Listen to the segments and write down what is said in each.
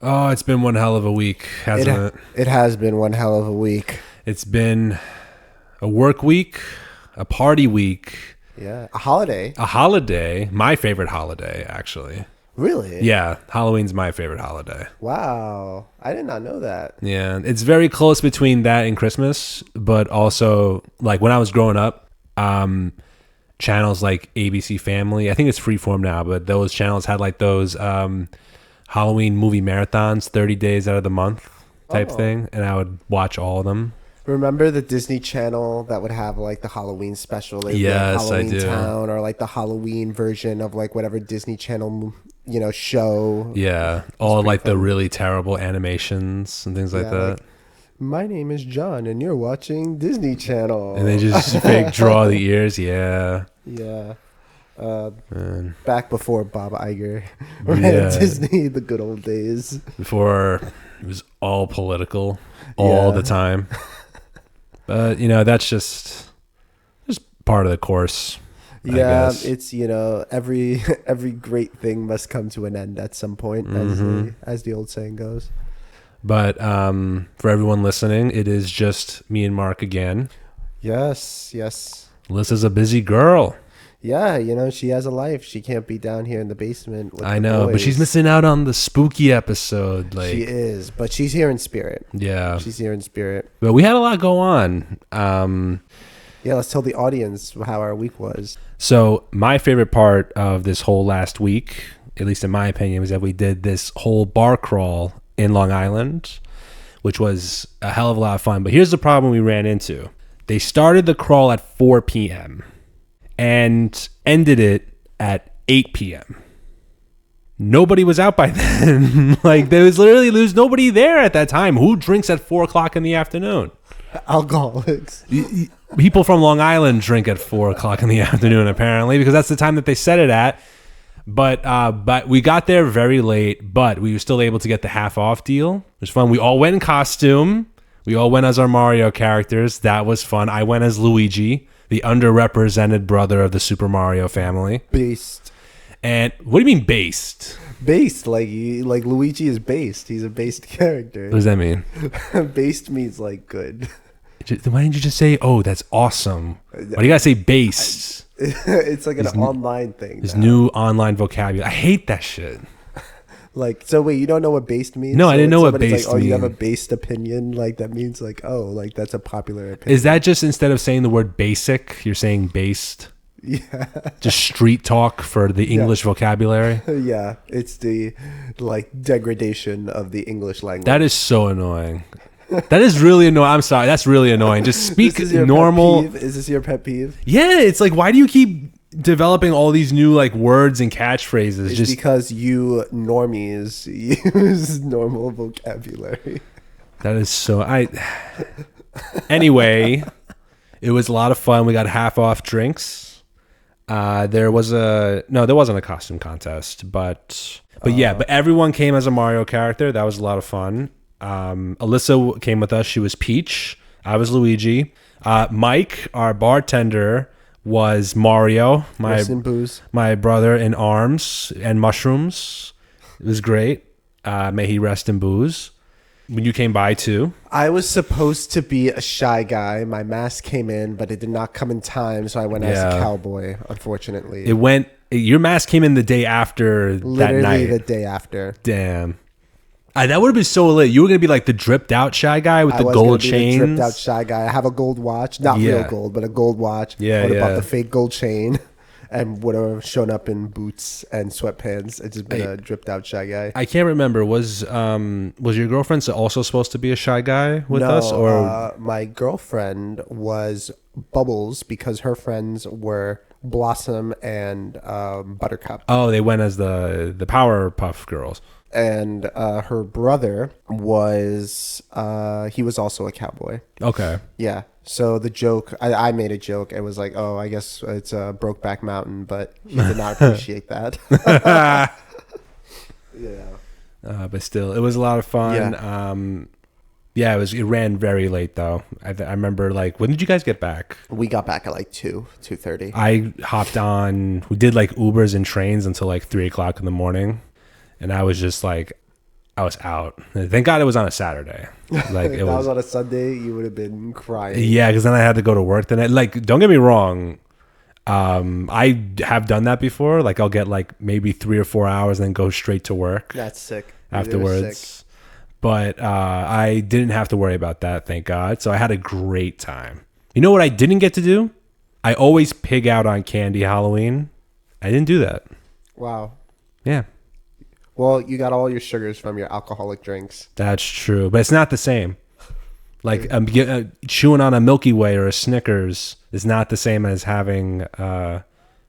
Oh, it's been one hell of a week, hasn't it? It has been one hell of a week. It's been a work week, a party week, Yeah, a holiday. a holiday. My favorite holiday, actually. Really? Yeah, Halloween's my favorite holiday. Wow, I did not know that. Yeah, it's very close between that and Christmas, but also like when I was growing up, channels like ABC Family, I think it's Freeform now, but those channels had like those Halloween movie marathons, 30 days out of the month type thing, and I would watch all of them. Remember the Disney Channel that would have like the Halloween special? Like, Yes, Halloween I do. Town, or like the Halloween version of like whatever Disney Channel, show. Yeah, all pretty like the fun. really terrible animations and things like Yeah, that. like, my name is John, and you're watching Disney Channel. And they just fake draw the ears. Yeah. Yeah. Man. Back before Bob Iger ran Yeah. Disney, the good old days. Before it was all political all Yeah. the time. But, that's just part of the course. I Yeah, guess. it's every every great thing must come to an end at some point, as the old saying goes. But for everyone listening, it is just me and Mark again. Yes, yes. Alyssa's a busy girl. Yeah, she has a life. She can't be down here in the basement with I the know, but she's boys. missing out on the spooky episode. She is, but she's here in spirit. Yeah. She's here in spirit. But we had a lot go on. Yeah, let's tell the audience how our week was. So my favorite part of this whole last week, at least in my opinion, was that we did this whole bar crawl in Long Island, which was a hell of a lot of fun. But here's the problem we ran into. They started the crawl at 4 p.m. and ended it at 8 p.m. Nobody was out by then. Like there was nobody there at that time. Who drinks at 4 o'clock in the afternoon? Alcoholics. People from Long Island drink at 4 o'clock in the afternoon, apparently, because that's the time that they set it at. But we got there very late, but we were still able to get the half off deal. It was fun. We all went in costume. We all went as our Mario characters. That was fun. I went as Luigi, the underrepresented brother of the Super Mario family. Based. And what do you mean based? Based, like Luigi is based. He's a based character. What does that mean? Based means like good. Why didn't you just say, oh, that's awesome? Why do you gotta say based? It's like an online thing. This now. new online vocabulary. I hate that shit. Like, so wait, you don't know what based means? No, I So didn't when know what somebody's based like, oh, you have a mean. based opinion, like that means like, oh, like that's a popular opinion. Is that just instead of saying the word basic, you're saying based? Yeah. Just street talk for the English vocabulary? Yeah, it's the like degradation of the English language. That is so annoying. That is really annoying. I'm sorry. That's really annoying. Just speak This is your normal. Pet peeve? Is this your pet peeve? Yeah, it's like, why do you keep developing all these new like words and catchphrases? It's Just because you normies use normal vocabulary. that is so. Anyway, it was a lot of fun. We got half off drinks. There wasn't a costume contest, but everyone came as a Mario character. That was a lot of fun. Alyssa came with us. She was Peach. I was Luigi. Mike, our bartender, was Mario. Rest in booze. My brother in arms and mushrooms. It was great. May he rest in booze. When you came by too. I was supposed to be a shy guy. My mask came in, but it did not come in time, so I went as a cowboy, unfortunately. Your mask came in the day after that Literally night. the day after. Damn. That would have been so lit. You were going to be like the dripped out shy guy with I the was gold gonna be the chains. dripped out shy guy. I have a gold watch. Not real gold, but a gold watch. Yeah, I would have yeah. bought the fake gold chain and would have shown up in boots and sweatpants and just been a dripped out shy guy. I can't remember. Was your girlfriend also supposed to be a shy guy with us? Or my girlfriend was Bubbles because her friends were Blossom and Buttercup. oh, they went as the Powerpuff Girls. And her brother was he was also a cowboy. Okay. Yeah. So the joke, I made a joke. It was like, oh, I guess it's Brokeback Mountain, but he did not appreciate that. Yeah. But still, it was a lot of fun. Yeah. It ran very late though. I remember, like, when did you guys get back? We got back at like 2:30. I hopped on. We did like Ubers and trains until like 3 o'clock in the morning, and I was just like, I was out. Thank God it was on a Saturday. Like If it that was was. on a Sunday, you would have been crying. Yeah, because then I had to go to work the night. Like, don't get me wrong. I have done that before. Like, I'll get like maybe 3 or 4 hours and then go straight to work That's sick. afterwards. Sick. But I didn't have to worry about that, thank God. So I had a great time. You know what I didn't get to do? I always pig out on candy Halloween. I didn't do that. Wow. Yeah, Well, you got all your sugars from your alcoholic drinks. that's true. But it's not the same. Like chewing on a Milky Way or a Snickers is not the same as having a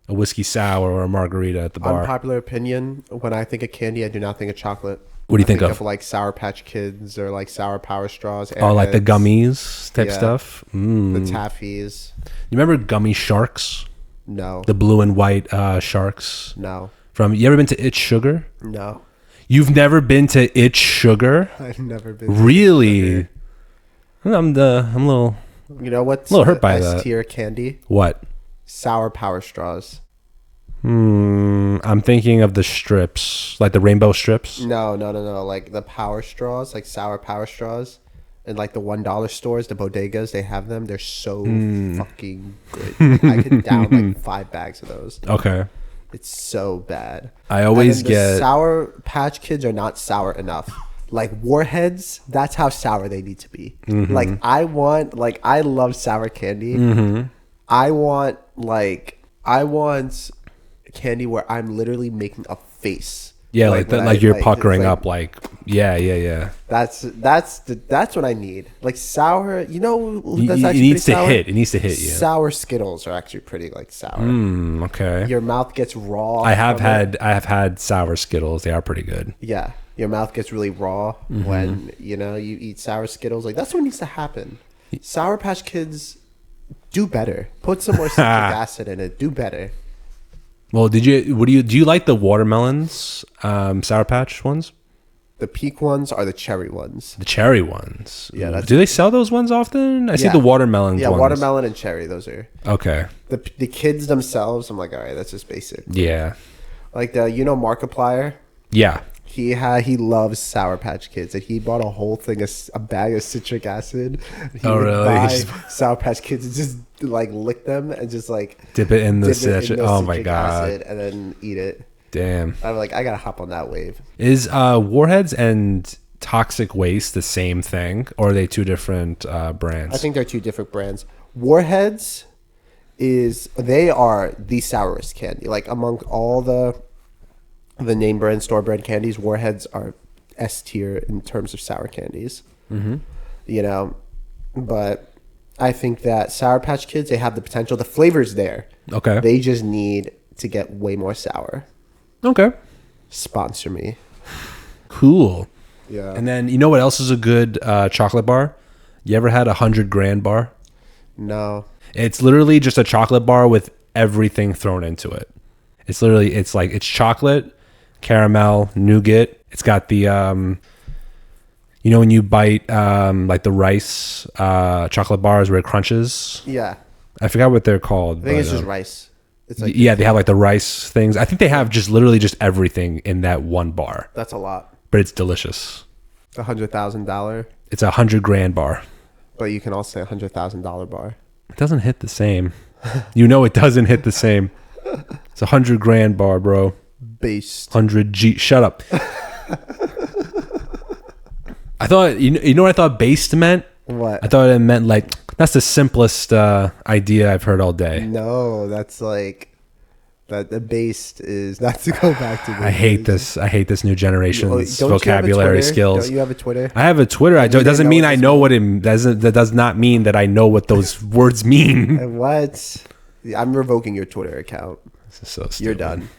whiskey sour or a margarita at the bar. Unpopular opinion: when I think of candy, I do not think of chocolate. What do you think of? of? Like Sour Patch Kids or like Sour Power Straws. Oh, like the Airheads, gummies type Yeah. stuff. the Mm. Taffies. You remember Gummy Sharks? No, The blue and white sharks no, from. You ever been to It's Sugar? no. You've never been to It's Sugar? I've never been. Really? I'm a little. You know what's A little hurt by S that. tier candy? What? Sour Power Straws. I'm thinking of the strips, like the rainbow strips. No. Like the Power Straws, like Sour Power Straws, and like the $1 stores, the bodegas, they have them. They're so fucking good. I could down like 5 bags of those. Okay. It's so bad. I always And then the get. Sour Patch Kids are not sour enough. Like Warheads, that's how sour they need to be. Mm-hmm. Like I love sour candy. Mm-hmm. I want candy where I'm literally making a face. Yeah, like that. when Like I- you're it's puckering like- up. Like yeah. That's what I need. Like sour, you know, that's It actually needs to pretty sour? hit. It needs to hit you. Sour Skittles are actually pretty like sour. Okay. Your mouth gets raw. I have from it. had sour Skittles. They are pretty good. Yeah, your mouth gets really raw Mm-hmm. when you eat sour Skittles. Like that's what needs to happen. Sour Patch Kids, do better. Put some more citric acid in it. Do better. Well, do you like the watermelons, Sour Patch ones? The peak ones are the cherry ones. The cherry ones. Yeah, that's- Do they sell those ones often? I see Yeah. the watermelon Yeah, ones. watermelon and cherry. Those are Okay. the kids themselves. I'm like, all right, that's just basic. Yeah. Like the Markiplier. Yeah. He loves Sour Patch Kids, and he bought a whole thing, a bag of citric acid. He Oh, would really? buy Sour Patch Kids and just like lick them and just like Dip it in the dip it citric. in the Oh my citric god. acid and then eat it. Damn. I'm like, I gotta hop on that wave. Is Warheads and Toxic Waste the same thing, or are they two different brands? I think they're two different brands. Warheads they are the sourest candy. Like among all the name brand, store brand candies, Warheads are S tier in terms of sour candies. Mm-hmm. But I think that Sour Patch Kids, they have the potential. The flavor's there. Okay. They just need to get way more sour. Okay. Sponsor me. Cool. Yeah. And then you know what else is a good chocolate bar? You ever had 100 grand bar? No. It's literally just a chocolate bar with everything thrown into it. It's chocolate, caramel, nougat. It's got the when you bite like the rice chocolate bars where it crunches. Yeah. I forgot what they're called. I think it's just rice. It's like yeah, they have like the rice things. I think they have just literally just everything in that one bar, that's a lot. but it's delicious. It's $100,000, It's 100 grand bar. but you can also say $100,000 bar. It doesn't hit the same. It doesn't hit the same. It's 100 grand bar, bro. Based. 100 G. Shut up. I thought you know what I thought based meant? What? I thought it meant like that's the simplest idea I've heard all day. No, that's like that. The based is not to go back to. I hate this. I hate this new generation's Don't you have a vocabulary Twitter? skills. Don't you have a Twitter? I have a Twitter. It doesn't know mean what I this know what it doesn't. That does not mean that I know what those words mean. What? I'm revoking your Twitter account. This is so stupid. You're done.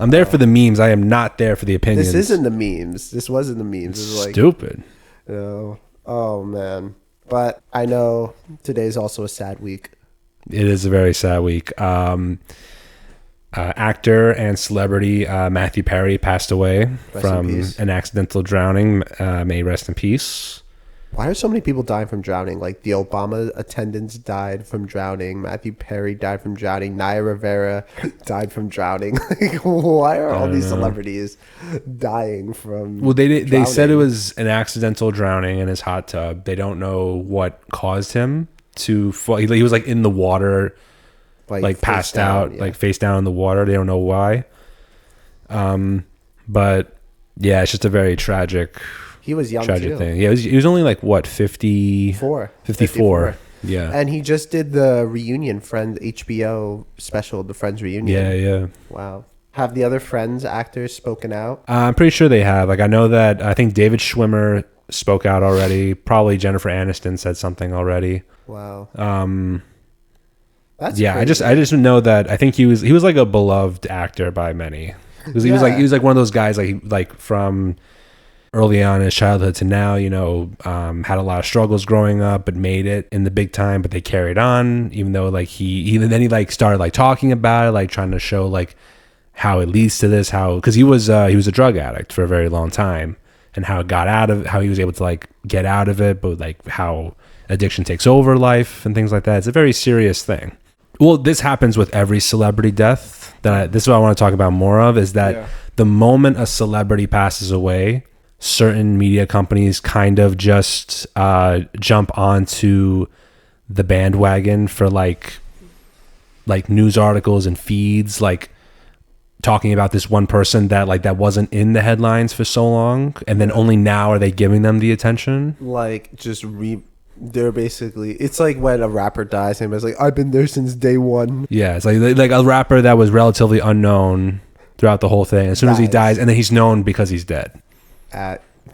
I'm there for the memes. I am not there for the opinions. This isn't the memes. This wasn't the memes. This is like, stupid. oh man. But I know today's also a sad week. It is a very sad week. Actor and celebrity Matthew Perry passed away in from peace. an accidental drowning. May he rest in peace. Why are so many people dying from drowning? Like the Obama attendants died from drowning. Matthew Perry died from drowning. Naya Rivera died from drowning. Like, why are I all don't these know. celebrities dying from? Well, they said it drowning? was an accidental drowning in his hot tub. They don't know what caused him to fall. He was like in the water, like face passed down, out, yeah. like face down in the water. They don't know why. But yeah, it's just a very tragic He was young too. thing. Yeah, he was only like what 54. 54. Yeah. And he just did the reunion Friends HBO special, the Friends reunion. Yeah. Wow. Have the other Friends actors spoken out? I'm pretty sure they have. Like, I think David Schwimmer spoke out already. Probably Jennifer Aniston said something already. Wow. That's That's crazy. I just know that I think he was like a beloved actor by many. Because he was like one of those guys like from early on in his childhood to now, had a lot of struggles growing up, but made it in the big time. But they carried on, even though like he like started like talking about it, like trying to show like how it leads to this, because he was a drug addict for a very long time, and how he was able to like get out of it, but like how addiction takes over life and things like that. It's a very serious thing. Well, this happens with every celebrity death. This is what I want to talk about more of, is that the moment a celebrity passes away, certain media companies kind of just jump onto the bandwagon for like news articles and feeds, like talking about this one person that wasn't in the headlines for so long, and then only now are they giving them the attention. Like they're basically, it's like when a rapper dies and it's like, I've been there since day one. Yeah, it's like a rapper that was relatively unknown throughout the whole thing. As soon as he dies, and then he's known because he's dead.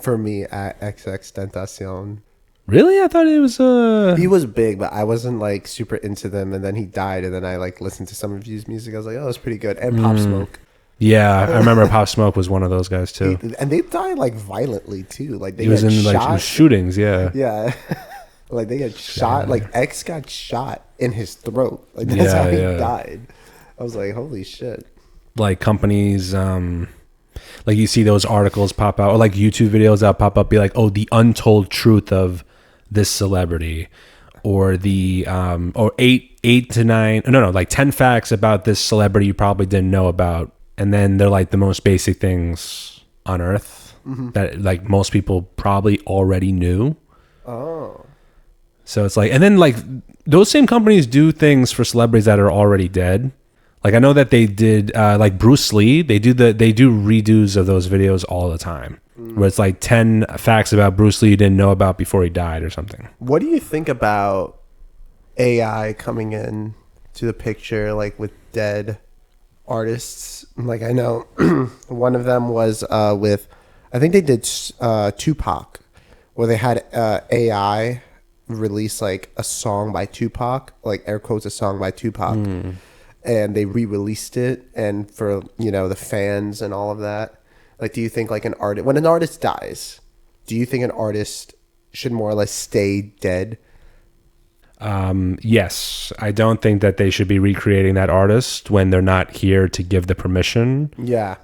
For me, at XXXTentacion. Really? I thought it was He was big, but I wasn't like super into them, and then he died, and then I like listened to some of his music. I was like, oh, that's pretty good. And Pop Smoke. Yeah, I remember Pop Smoke was one of those guys too. And they died like violently too. Like they He was got in shot. like shootings, yeah. Yeah. Like they got shot. Like X got shot in his throat. Like that's how he died. I was like, holy shit. Like companies, like you see those articles pop out, or like YouTube videos that pop up, be like, oh, the untold truth of this celebrity, or the or 10 facts about this celebrity you probably didn't know about. And then they're like the most basic things on earth that like most people probably already knew. Oh. So it's like, and then like those same companies do things for celebrities that are already dead. Like I know that they did, like Bruce Lee, they do redos of those videos all the time, where it's like 10 facts about Bruce Lee you didn't know about before he died or something. What do you think about AI coming in to the picture, like with dead artists? Like I know one of them was with, I think they did Tupac, where they had AI release like a song by Tupac, like air quotes a song by Tupac, and they re-released it, and for the fans and all of that. Like, do you think like when an artist dies, do you think an artist should more or less stay dead? Yes, I don't think that they should be recreating that artist when they're not here to give the permission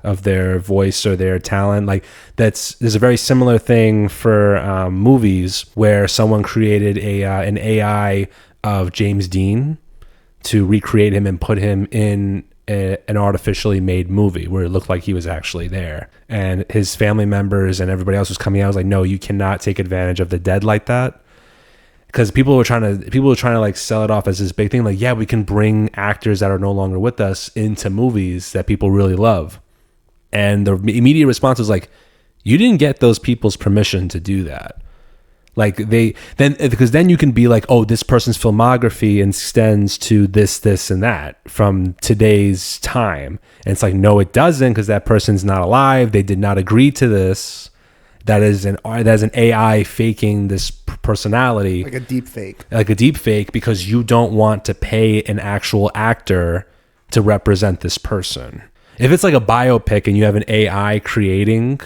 of their voice or their talent. Like there's a very similar thing for movies where someone created an AI of James Dean to recreate him and put him in an artificially made movie where it looked like he was actually there, and his family members and everybody else was coming out. I was like, no, you cannot take advantage of the dead like that. Because people were trying to like sell it off as this big thing, like, yeah, we can bring actors that are no longer with us into movies that people really love. And the immediate response was like, you didn't get those people's permission to do that. Like because then you can be like, oh, this person's filmography extends to this and that from today's time. And it's like, no, it doesn't, because that person's not alive. They did not agree to this. That is an AI faking this personality, Like a deep fake, because you don't want to pay an actual actor to represent this person. If it's like a biopic and you have an AI creating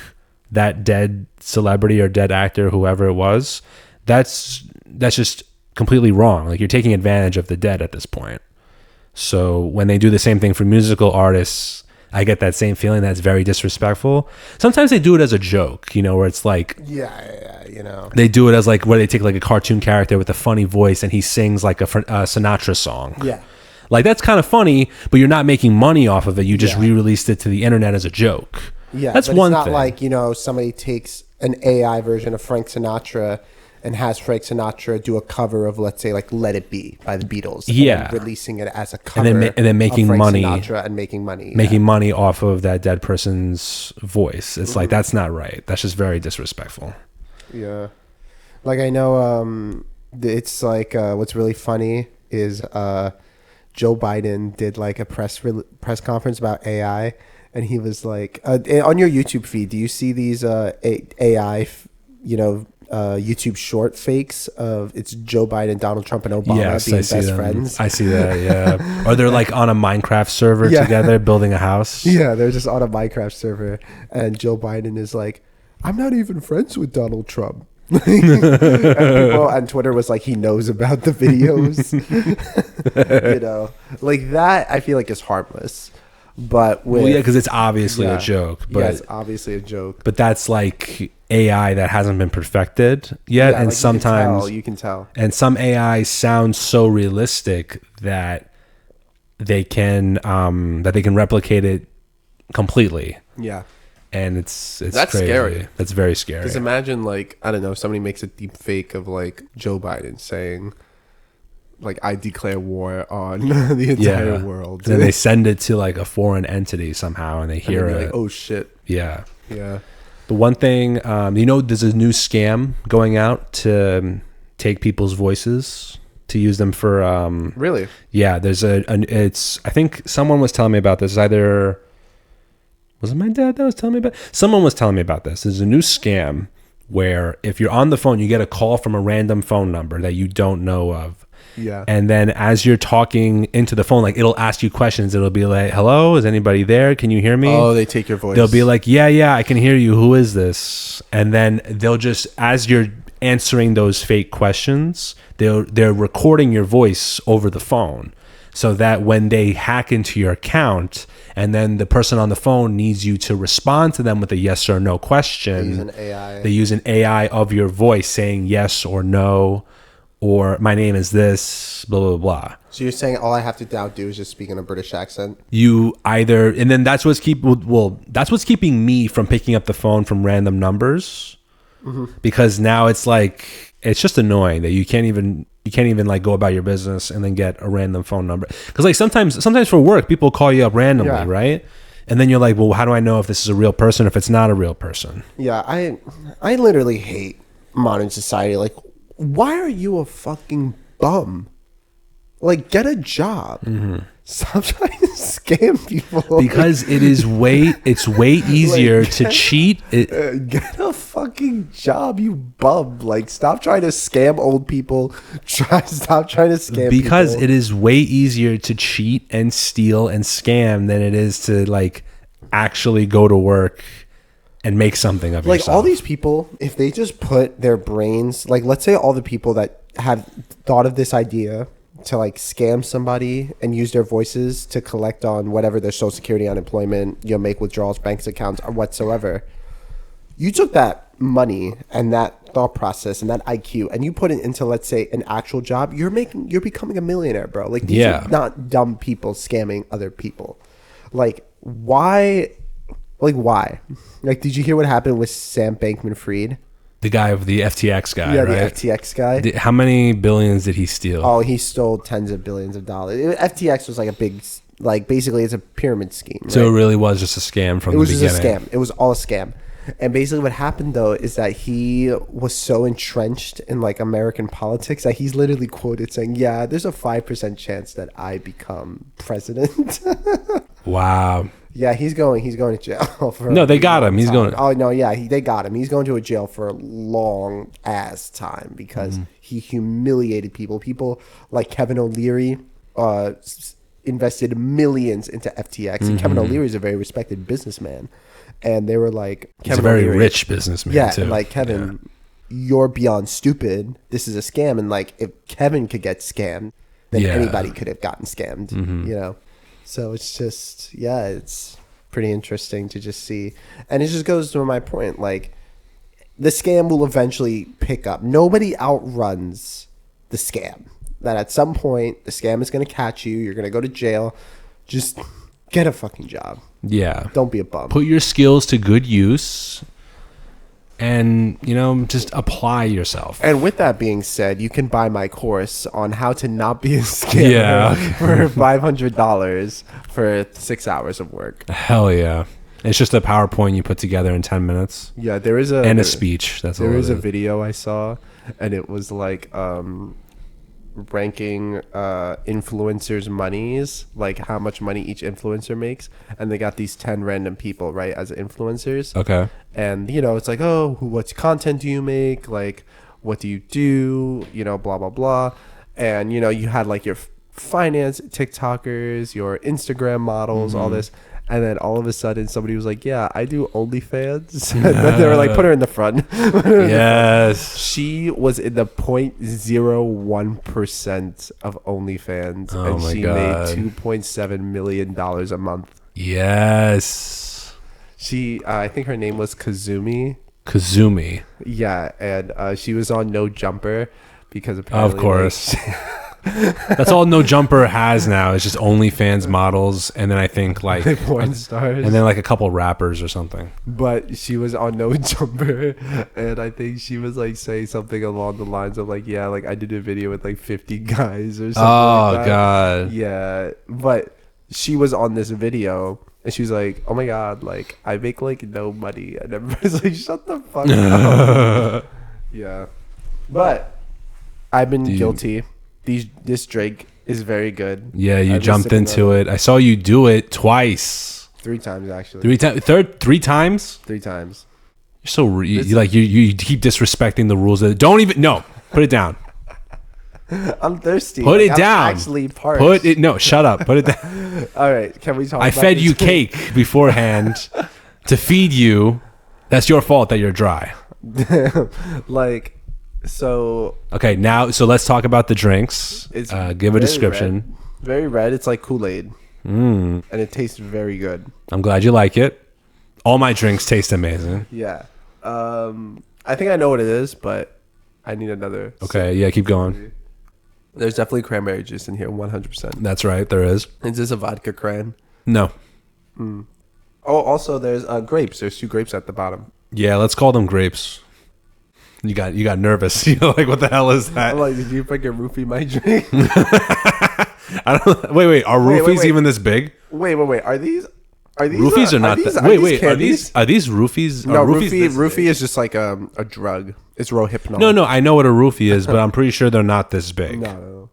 that dead celebrity or dead actor, whoever it was, that's just completely wrong. Like, you're taking advantage of the dead at this point. So when they do the same thing for musical artists, I get that same feeling that's very disrespectful. Sometimes they do it as a joke, where it's like, they do it as like where they take like a cartoon character with a funny voice and he sings like a Sinatra song. Yeah. Like that's kind of funny, but you're not making money off of it. You just re-released it to the internet as a joke. Yeah, that's but one it's not thing. like, somebody takes an AI version of Frank Sinatra and has Frank Sinatra do a cover of, let's say, like "Let It Be" by the Beatles. Yeah, and releasing it as a cover, and then making of Frank money, Sinatra and making money, money off of that dead person's voice. It's like that's not right. That's just very disrespectful. Yeah, like I know, it's like what's really funny is Joe Biden did like a press conference about AI, and he was like, on your YouTube feed, do you see these AI, YouTube short fakes of it's Joe Biden, Donald Trump, and Obama being best friends? I see that, yeah. Or they're like on a Minecraft server together building a house. Yeah, they're just on a Minecraft server, and Joe Biden is like, I'm not even friends with Donald Trump. And people on Twitter was like, he knows about the videos. Like that I feel like is harmless. But because it's obviously a joke. But it's obviously a joke. But that's like AI that hasn't been perfected yet, and like sometimes you can tell. And some AI sounds so realistic that they can replicate it completely. Yeah. And it's that's crazy. Scary. That's very scary. Because imagine, like, I don't know, somebody makes a deep fake of like Joe Biden saying, like, I declare war on the entire world. And then they send it to like a foreign entity somehow, and they hear it. Like, oh shit. Yeah. Yeah. The one thing, there's a new scam going out to take people's voices to use them for. Really? Yeah. There's I think someone was telling me about this. Was it my dad that was telling me about? Someone was telling me about this. There's a new scam where if you're on the phone, you get a call from a random phone number that you don't know of. Yeah. And then as you're talking into the phone, like it'll ask you questions. It'll be like, hello, is anybody there? Can you hear me? Oh, they take your voice. They'll be like, yeah, I can hear you. Who is this? And then they'll just, as you're answering those fake questions, they're recording your voice over the phone. So that when they hack into your account and then the person on the phone needs you to respond to them with a yes or no question, they use an AI of your voice saying yes or no, or my name is this, blah, blah, blah. So you're saying all I have to now do is just speak in a British accent? And then that's what's keeping me from picking up the phone from random numbers. Mm-hmm. Because now it's like, it's just annoying that you can't even like go about your business and then get a random phone number. Because like sometimes for work, people call you up randomly, right? And then you're like, well, how do I know if this is a real person or if it's not a real person? Yeah, I literally hate modern society. Like, why are you a fucking bum? Like, get a job. Mm-hmm. Stop trying to scam people. Because it's way easier to cheat. Get a fucking job, you bum. Like, stop trying to scam old people. Stop trying to scam because people. It is way easier to cheat and steal and scam than it is to like actually go to work and make something of yourself. Like all these people, if they just put their brains, like let's say all the people that have thought of this idea to like scam somebody and use their voices to collect on whatever their social security, unemployment, make withdrawals, bank accounts, or whatsoever. You took that money and that thought process and that IQ and you put it into, let's say, an actual job. You're becoming a millionaire, bro. Like these are not dumb people scamming other people. Like why? Like, did you hear what happened with Sam Bankman-Fried? The guy of the FTX guy, yeah, right? The FTX guy. How many billions did he steal? Oh, he stole tens of billions of dollars. FTX was like a big, like basically it's a pyramid scheme. Right? So it really was just a scam from the beginning. It was just a scam. It was all a scam. And basically what happened though is that he was so entrenched in like American politics that he's literally quoted saying, yeah, there's a 5% chance that I become president. Wow. Yeah, he's going to jail for. No, they got him. He's going. Oh no, yeah, they got him. He's going to a jail for a long ass time because he humiliated people. People like Kevin O'Leary invested millions into FTX, and Kevin O'Leary is a very respected businessman. And they were like, he's a very rich businessman. Yeah, too. And like Kevin, you're beyond stupid. This is a scam, and like if Kevin could get scammed, then anybody could have gotten scammed. You know. So it's just, it's pretty interesting to just see. And it just goes to my point, like, the scam will eventually pick up. Nobody outruns the scam. That at some point, the scam is going to catch you. You're going to go to jail. Just get a fucking job. Yeah. Don't be a bum. Put your skills to good use and, just apply yourself. And with that being said, you can buy my course on how to not be a scammer for $500 for 6 hours of work. Hell yeah. It's just a PowerPoint you put together in 10 minutes. Yeah, there is a... And a speech. That's all there it is is. a video I saw, and it was like ranking influencers' monies, like how much money each influencer makes. And they got these 10 random people, right, as influencers. Okay. And, it's like, oh, what content do you make? Like, what do you do? Blah, blah, blah. And, you had like your finance TikTokers, your Instagram models, all this. And then all of a sudden, somebody was like, yeah, I do OnlyFans. And then they were like, put her in the front. Yes. She was in the 0.01% of OnlyFans. Oh and my she God. made $2.7 million a month. Yes. She, I think her name was Kazumi. Kazumi. Yeah. And she was on No Jumper because apparently. Of course. That's all No Jumper has now. It's just OnlyFans models, and then I think like porn stars, and then like a couple rappers or something. But she was on No Jumper, and I think she was like saying something along the lines of like, yeah, like I did a video with like 50 guys or something. Oh like that. God. Yeah, but she was on this video, and she was like, oh my God, like I make like no money, and everybody's like, shut the fuck up. Yeah, but I've been guilty. This drink is very good. Yeah, you jumped into it. I saw you do it twice. 3 times actually. 3 times. Three times. 3 times. You're so you keep disrespecting the rules. Don't even put it down. I'm thirsty. Put it I'm down. Actually, parched. Shut up. Put it down. All right, can we talk? I about fed this you drink? cake beforehand to feed you. That's your fault that you're dry. Like. So okay, so let's talk about the drinks. It's give a description. Very red. It's like Kool-Aid, and it tastes very good. I'm glad you like it. All my drinks taste amazing. Yeah. I think I know what it is, but I need another. Okay, yeah, keep going. There's definitely cranberry juice in here, 100%. That's right, there is. Is this a vodka cran? No. Oh, also there's grapes. There's 2 grapes at the bottom. Yeah, let's call them grapes. You got nervous. You're like, what the hell is that? I'm like, did you fucking roofie my drink? I don't. Wait. Are roofies even this big? Wait. Are these? Roofies are not. Wait. Are these roofies? No, roofies roofie is just like a drug. It's Rohypnol. No. I know what a roofie is, but I'm pretty sure they're not this big. No.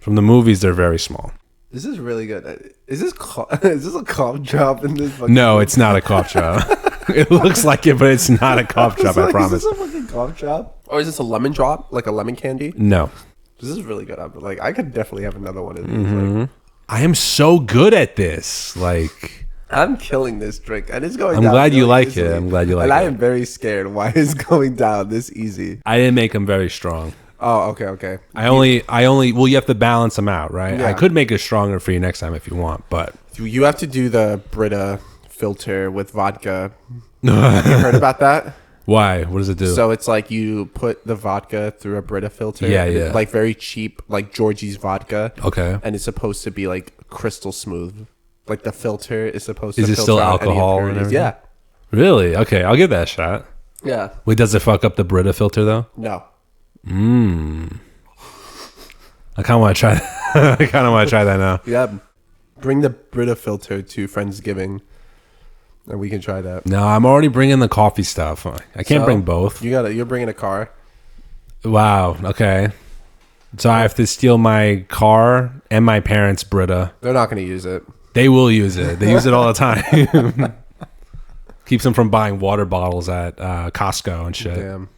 From the movies, they're very small. This is really good. Is this a cough drop in this? No, it's not a cough drop. It looks like it, but it's not a cough drop. I promise. Is this a fucking cough drop? Or is this a lemon drop, like a lemon candy? No. This is really good. I could definitely have another one of these. Like, I am so good at this. Like, I'm killing this drink, and it's going. I'm down glad you really like easily. it. I'm glad you like and it. I am very scared why it's going down this easy. I didn't make them very strong. Oh, okay. I only. Well, you have to balance them out, right? Yeah. I could make it stronger for you next time if you want, but You have to do the Brita filter with vodka. You heard about that? why? What does it do? So it's like you put the vodka through a Brita filter. Yeah. Like very cheap, like Georgie's vodka. Okay. And it's supposed to be like crystal smooth. Like the filter is supposed to Is it filter still out any alcohol and impurities. everything? Yeah. Really? Okay, I'll give that a shot. Yeah. Wait, does it fuck up the Brita filter though? No. I kind of want to try. I kind of want to try that now. Yeah. Bring the Brita filter to Friendsgiving, and we can try that. No, I'm already bringing the coffee stuff. I can't So, bring both. You're bringing a car. Wow. Okay. So I have to steal my car and my parents' Brita. They're not going to use it. They will use it. They use it all the time. Keeps them from buying water bottles at Costco and shit. Damn.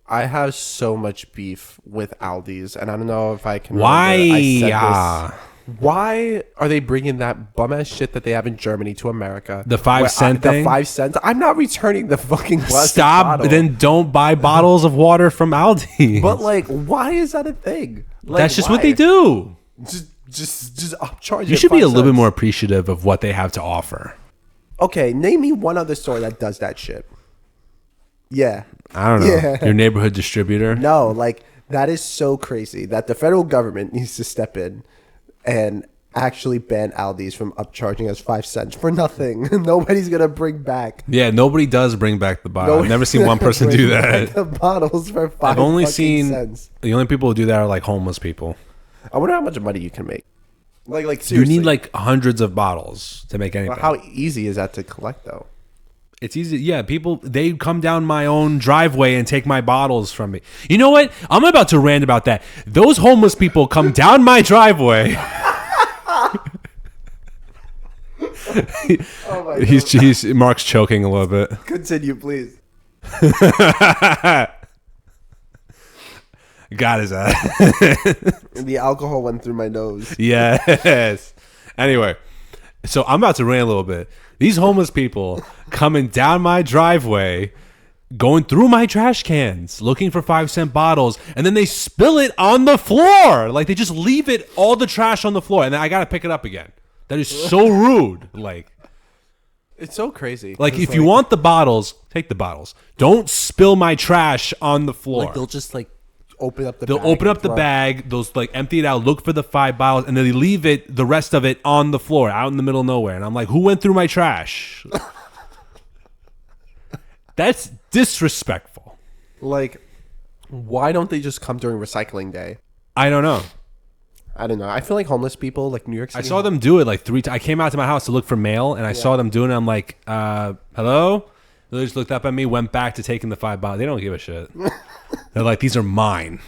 I have so much beef with Aldi's, and I don't know if I can. Why? Why are they bringing that bum ass shit that they have in Germany to America? The 5-cent thing? The 5 cents. I'm not returning the fucking plastic Stop. bottle. Then don't buy bottles of water from Aldi. But like, why is that a thing? Like, that's just why? what they do. Just Just upcharge. You should be a little bit more appreciative of what they have to offer. Okay, name me one other store that does that shit. Yeah. I don't know. Yeah. Your neighborhood distributor? No, like that is so crazy that the federal government needs to step in and actually ban Aldi's from upcharging us 5 cents for nothing. Nobody's gonna bring back. Yeah, nobody does bring back the bottle. I've never seen one person do that. The bottles for 5 I've only seen cents. The only people who do that are like homeless people. I wonder how much money you can make. Like seriously. You need like hundreds of bottles to make anything. Well, how easy is that to collect though? It's easy. Yeah, people, they come down my own driveway and take my bottles from me. You know what? I'm about to rant about that. Those homeless people come down my driveway. Oh my God. Mark's choking a little bit. Continue, please. Got his ass. The alcohol went through my nose. Yes. Anyway, so I'm about to rant a little bit. These homeless people coming down my driveway, going through my trash cans, looking for 5-cent bottles, and then they spill it on the floor. Like they just leave it, all the trash on the floor, and then I gotta pick it up again. That is so rude. Like, it's so crazy. Like if you want the bottles, take the bottles. Don't spill my trash on the floor. Like they'll just like open up the They'll bag open up the bag, those like empty it out, look for the 5 bottles, and then they leave it, the rest of it, on the floor, out in the middle of nowhere. And I'm like, who went through my trash? That's disrespectful. Like, why don't they just come during recycling day? I don't know. I don't know. I feel like homeless people, like New York City. I saw them do it like 3 times. I came out to my house to look for mail, and I saw them doing it. I'm like, hello? They just looked up at me, went back to taking the 5 bottles. They don't give a shit. They're like, these are mine.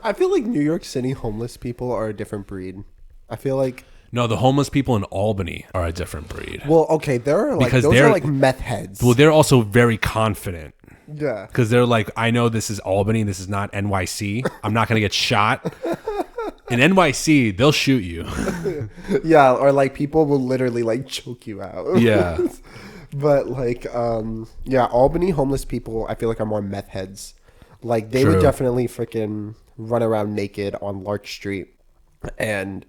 I feel like New York City homeless people are a different breed. I feel like... No, the homeless people in Albany are a different breed. Well, okay, they're like, those are like meth heads. Well, they're also very confident. Yeah. Because they're like, I know this is Albany, this is not NYC. I'm not going to get shot. In NYC, they'll shoot you. Yeah, or like people will literally like choke you out. Yeah. But like, yeah, Albany homeless people, I feel like are more meth heads. Like they True. would definitely freaking run around naked on Larch Street and,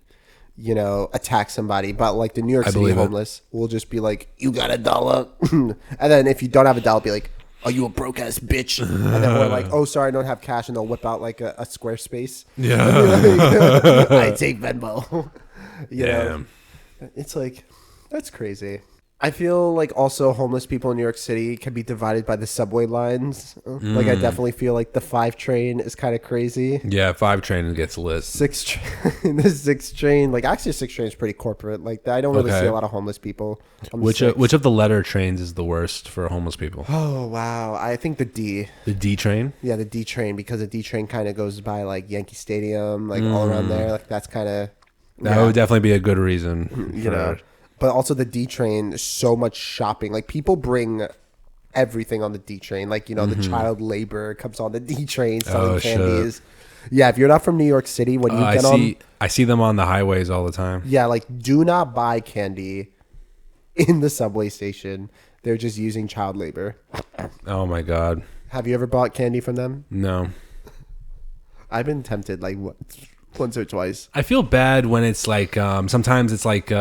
you know, attack somebody. But like the New York City homeless will just be like, you got $1. And then if you don't have $1, be like, oh, you a broke ass bitch. And then we're like, oh, sorry, I don't have cash. And they'll whip out like a Squarespace. Yeah. I take Venmo. You know? It's like, that's crazy. I feel like also homeless people in New York City can be divided by the subway lines. Like I definitely feel like the 5 train is kind of crazy. Yeah, 5 train gets lit. 6 train, the 6 train, like actually 6 train is pretty corporate. Like I don't really see a lot of homeless people. Which of the letter trains is the worst for homeless people? Oh wow, I think the D. The D train? Yeah, the D train, because the D train kind of goes by like Yankee Stadium, like all around there. Like that's kind of that would definitely be a good reason. You know. But also the D train, so much shopping. Like people bring everything on the D train. Like, you know, the child labor comes on the D train selling candies. Shit. Yeah, if you're not from New York City, when you get on... I see them on the highways all the time. Yeah, like do not buy candy in the subway station. They're just using child labor. Oh my God. Have you ever bought candy from them? No. I've been tempted like once or twice. I feel bad when it's like, sometimes it's like...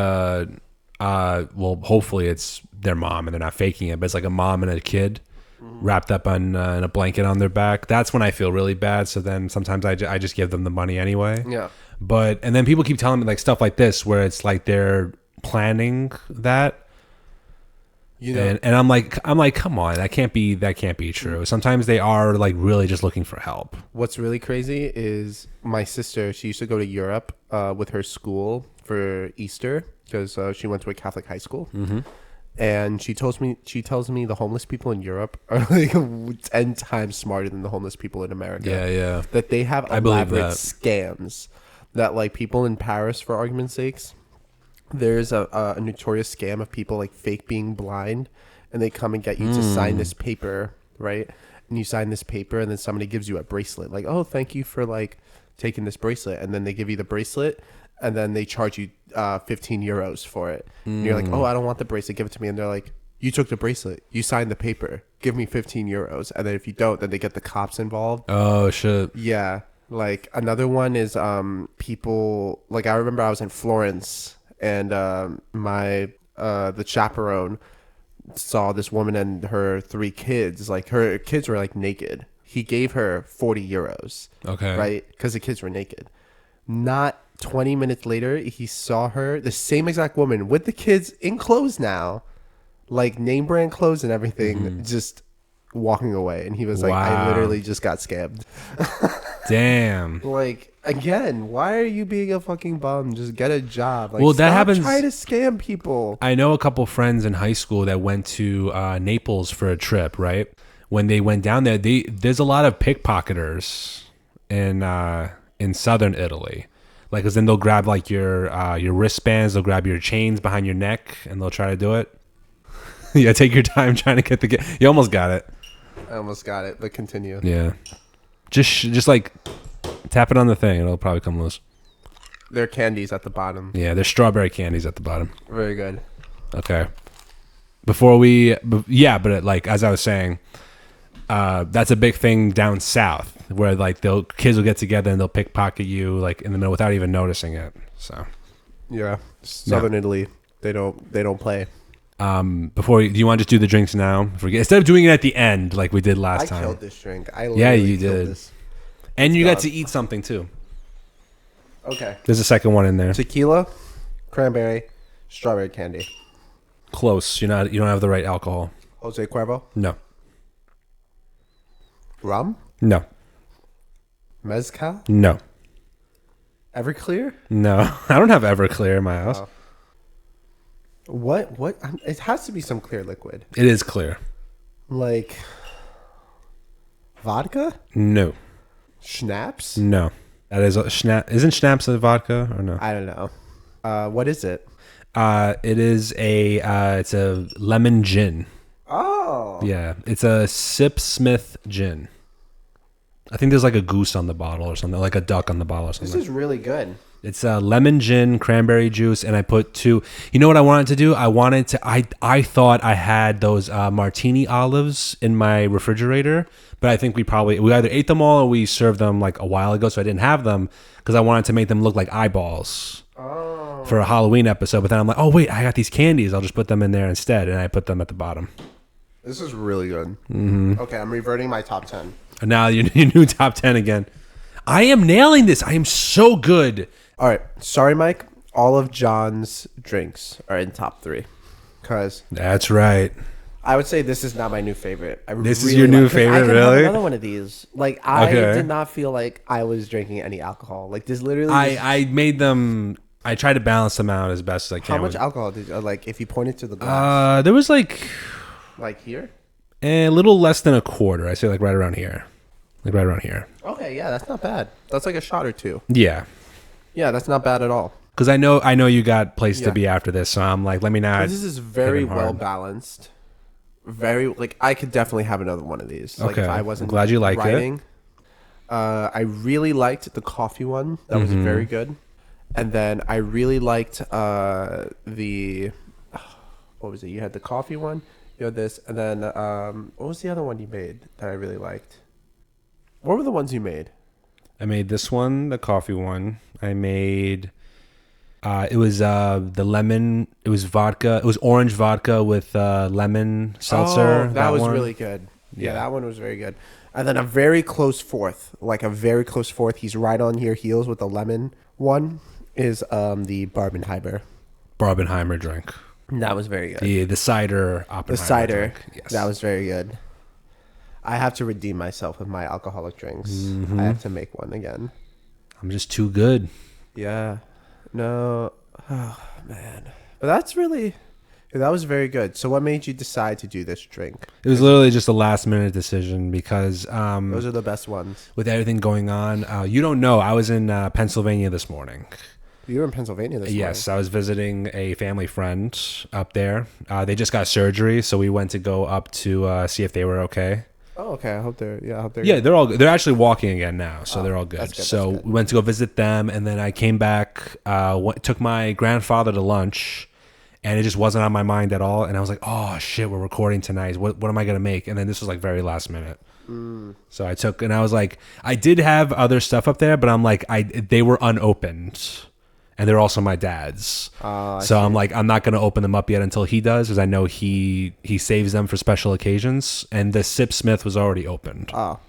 well, hopefully it's their mom and they're not faking it, but it's like a mom and a kid wrapped up in a blanket on their back. That's when I feel really bad. So then sometimes I just give them the money anyway. Yeah. And then people keep telling me like stuff like this where it's like they're planning that. You know, and I'm like, come on, that can't be true. Sometimes they are like really just looking for help. What's really crazy is my sister, she used to go to Europe with her school for Easter, because she went to a Catholic high school. And she tells me the homeless people in Europe are like 10 times smarter than the homeless people in America. Yeah. That they have elaborate scams that like people in Paris, for argument's sakes, there's a notorious scam of people like fake being blind, and they come and get you to sign this paper, right? And you sign this paper, and then somebody gives you a bracelet, like, oh, thank you for like taking this bracelet, and then they give you the bracelet, and then they charge you 15 euros for it. And you're like, oh, I don't want the bracelet, give it to me. And they're like, you took the bracelet, you signed the paper, give me 15 euros. And then if you don't, then they get the cops involved. Oh shit. Yeah. Like another one is people like I remember I was in Florence and my the chaperone saw this woman and her 3 kids. Like her kids were like naked. He gave her 40 euros. Okay. Right? Because the kids were naked. Not 20 minutes later, he saw her, the same exact woman with the kids in clothes now, like name brand clothes and everything, just walking away. And he was like, I Wow. literally just got scammed. Damn. Like, again, why are you being a fucking bum? Just get a job. Like, Well, that stop happens- trying to scam people. I know a couple friends in high school that went to Naples for a trip, right? When they went down there, there's a lot of pickpocketers in southern Italy. Like, cause then they'll grab like your wristbands, they'll grab your chains behind your neck, and they'll try to do it. Yeah, take your time trying to get You almost got it. I almost got it, but continue. Yeah, just like tap it on the thing, it'll probably come loose. There are candies at the bottom. Yeah, there's strawberry candies at the bottom. Very good. Okay. But like as I was saying, that's a big thing down south where like kids will get together and they'll pickpocket you like in the middle without even noticing it. So Yeah, Southern Italy, they don't play. do you want to just do the drinks now? Instead of doing it at the end like we did last time. I killed this drink. Yeah, you killed did. This. And you got gone. to eat something too. Okay. There's a second one in there. Tequila, cranberry, strawberry candy. Close. You don't have the right alcohol. Jose Cuervo. No. Rum. No. Mezcal. No. Everclear. No. I don't have Everclear in my house. Oh. What? It has to be some clear liquid. It is clear. Like vodka? No. Schnapps? No. That is a schnapps. Isn't schnapps a vodka or no? I don't know. What is it? It is it's a lemon gin. Oh. Yeah, it's a Sip Smith gin. I think there's like a goose on the bottle or something, like a duck on the bottle or This something. is really good. It's a lemon gin, cranberry juice, and I put 2. You know what I wanted to do? I thought I had those martini olives in my refrigerator, but I think we either ate them all or we served them like a while ago, so I didn't have them because I wanted to make them look like eyeballs for a Halloween episode. But then I'm like, oh wait, I got these candies. I'll just put them in there instead, and I put them at the bottom. This is really good. Mm-hmm. Okay, I'm reverting my top 10. And now your new top 10 again. I am nailing this. I am so good. All right. Sorry, Mike. All of John's drinks are in top 3. Because That's right. I would say this is not my new favorite. This is your new 'cause I favorite, could have really? another one of these. Like, I Okay. did not feel like I was drinking any alcohol. Like, this literally... I made them. I tried to balance them out as best as I can. how much alcohol did you... Like, if you pointed to the glass. There was like Like, here? a little less than a quarter. I say like right around here. Like right around here. Okay, yeah, that's not bad. That's like a shot or 2. Yeah. Yeah, that's not bad at all. Because I know you got place Yeah. to be after this, so I'm like, let me not. This is very hit him hard. well balanced. Very like I could definitely have another one of these. Like Okay. if I wasn't I'm glad you like it. writing. I really liked the coffee one. That was Mm-hmm. very good. And then I really liked the what was it? You had the coffee one. You had this, and then what was the other one you made that I really liked? What were the ones you made? I made this one, the coffee one. I made. It was the lemon. It was vodka. It was orange vodka with lemon seltzer. Oh, that was one. really good. Yeah, Yeah. that one was very good. And then a very close fourth, he's right on your heels with the lemon one, is the Barbenheimer. Barbenheimer drink. That was very good. The cider Oppenheimer The cider, drink. Yes. that was very good. I have to redeem myself with my alcoholic drinks. Mm-hmm. I have to make one again. I'm just too good. Yeah. No. Oh, man. But that was very good. So what made you decide to do this drink? It was literally just a last minute decision because Those are the best ones. with everything going on, you don't know. I was in Pennsylvania this morning. You were in Pennsylvania this Yes, I was visiting a family friend up there. They just got surgery, so we went to go up to see if they were okay. Oh, okay. I hope they're Yeah, they're actually walking again now, so they're all good. that's good, So that's good. we went to go visit them, and then I came back, took my grandfather to lunch, and it just wasn't on my mind at all. And I was like, oh shit, we're recording tonight. What am I gonna make? And then this was like very last minute. So I took, and I was like, I did have other stuff up there, but I'm like, they were unopened, and they're also my dad's. So I'm like, I'm not gonna open them up yet until he does, because I know he saves them for special occasions. And the Sip Smith was already opened. Oh,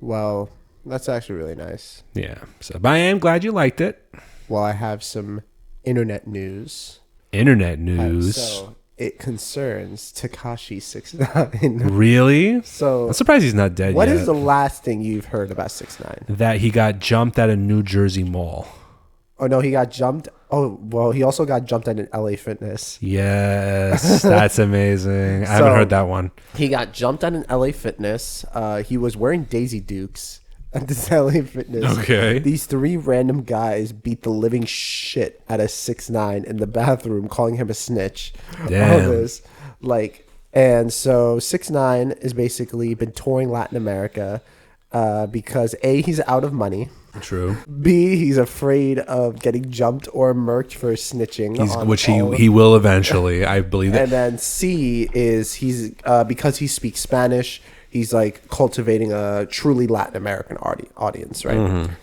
well, that's actually really nice. Yeah. So, but I am glad you liked it. Well, I have some internet news. Internet news. So it concerns Tekashi 6ix9ine. Really? So I'm surprised he's not dead What yet. is the last thing you've heard about 6ix9ine? That he got jumped at a New Jersey mall. Oh no, he got jumped. Oh well, he also got jumped at an LA Fitness. Yes, that's amazing. I haven't heard that one. He got jumped at an LA Fitness. He was wearing Daisy Dukes at this LA Fitness. Okay. These 3 random guys beat the living shit out of 6ix9ine in the bathroom, calling him a snitch. Damn. All this, and so 6ix9ine has basically been touring Latin America because A, he's out of money. True. B, he's afraid of getting jumped or murked for snitching. Which he will eventually, I believe. And then C is he's because he speaks Spanish, he's like cultivating a truly Latin American audience, right? Mm-hmm.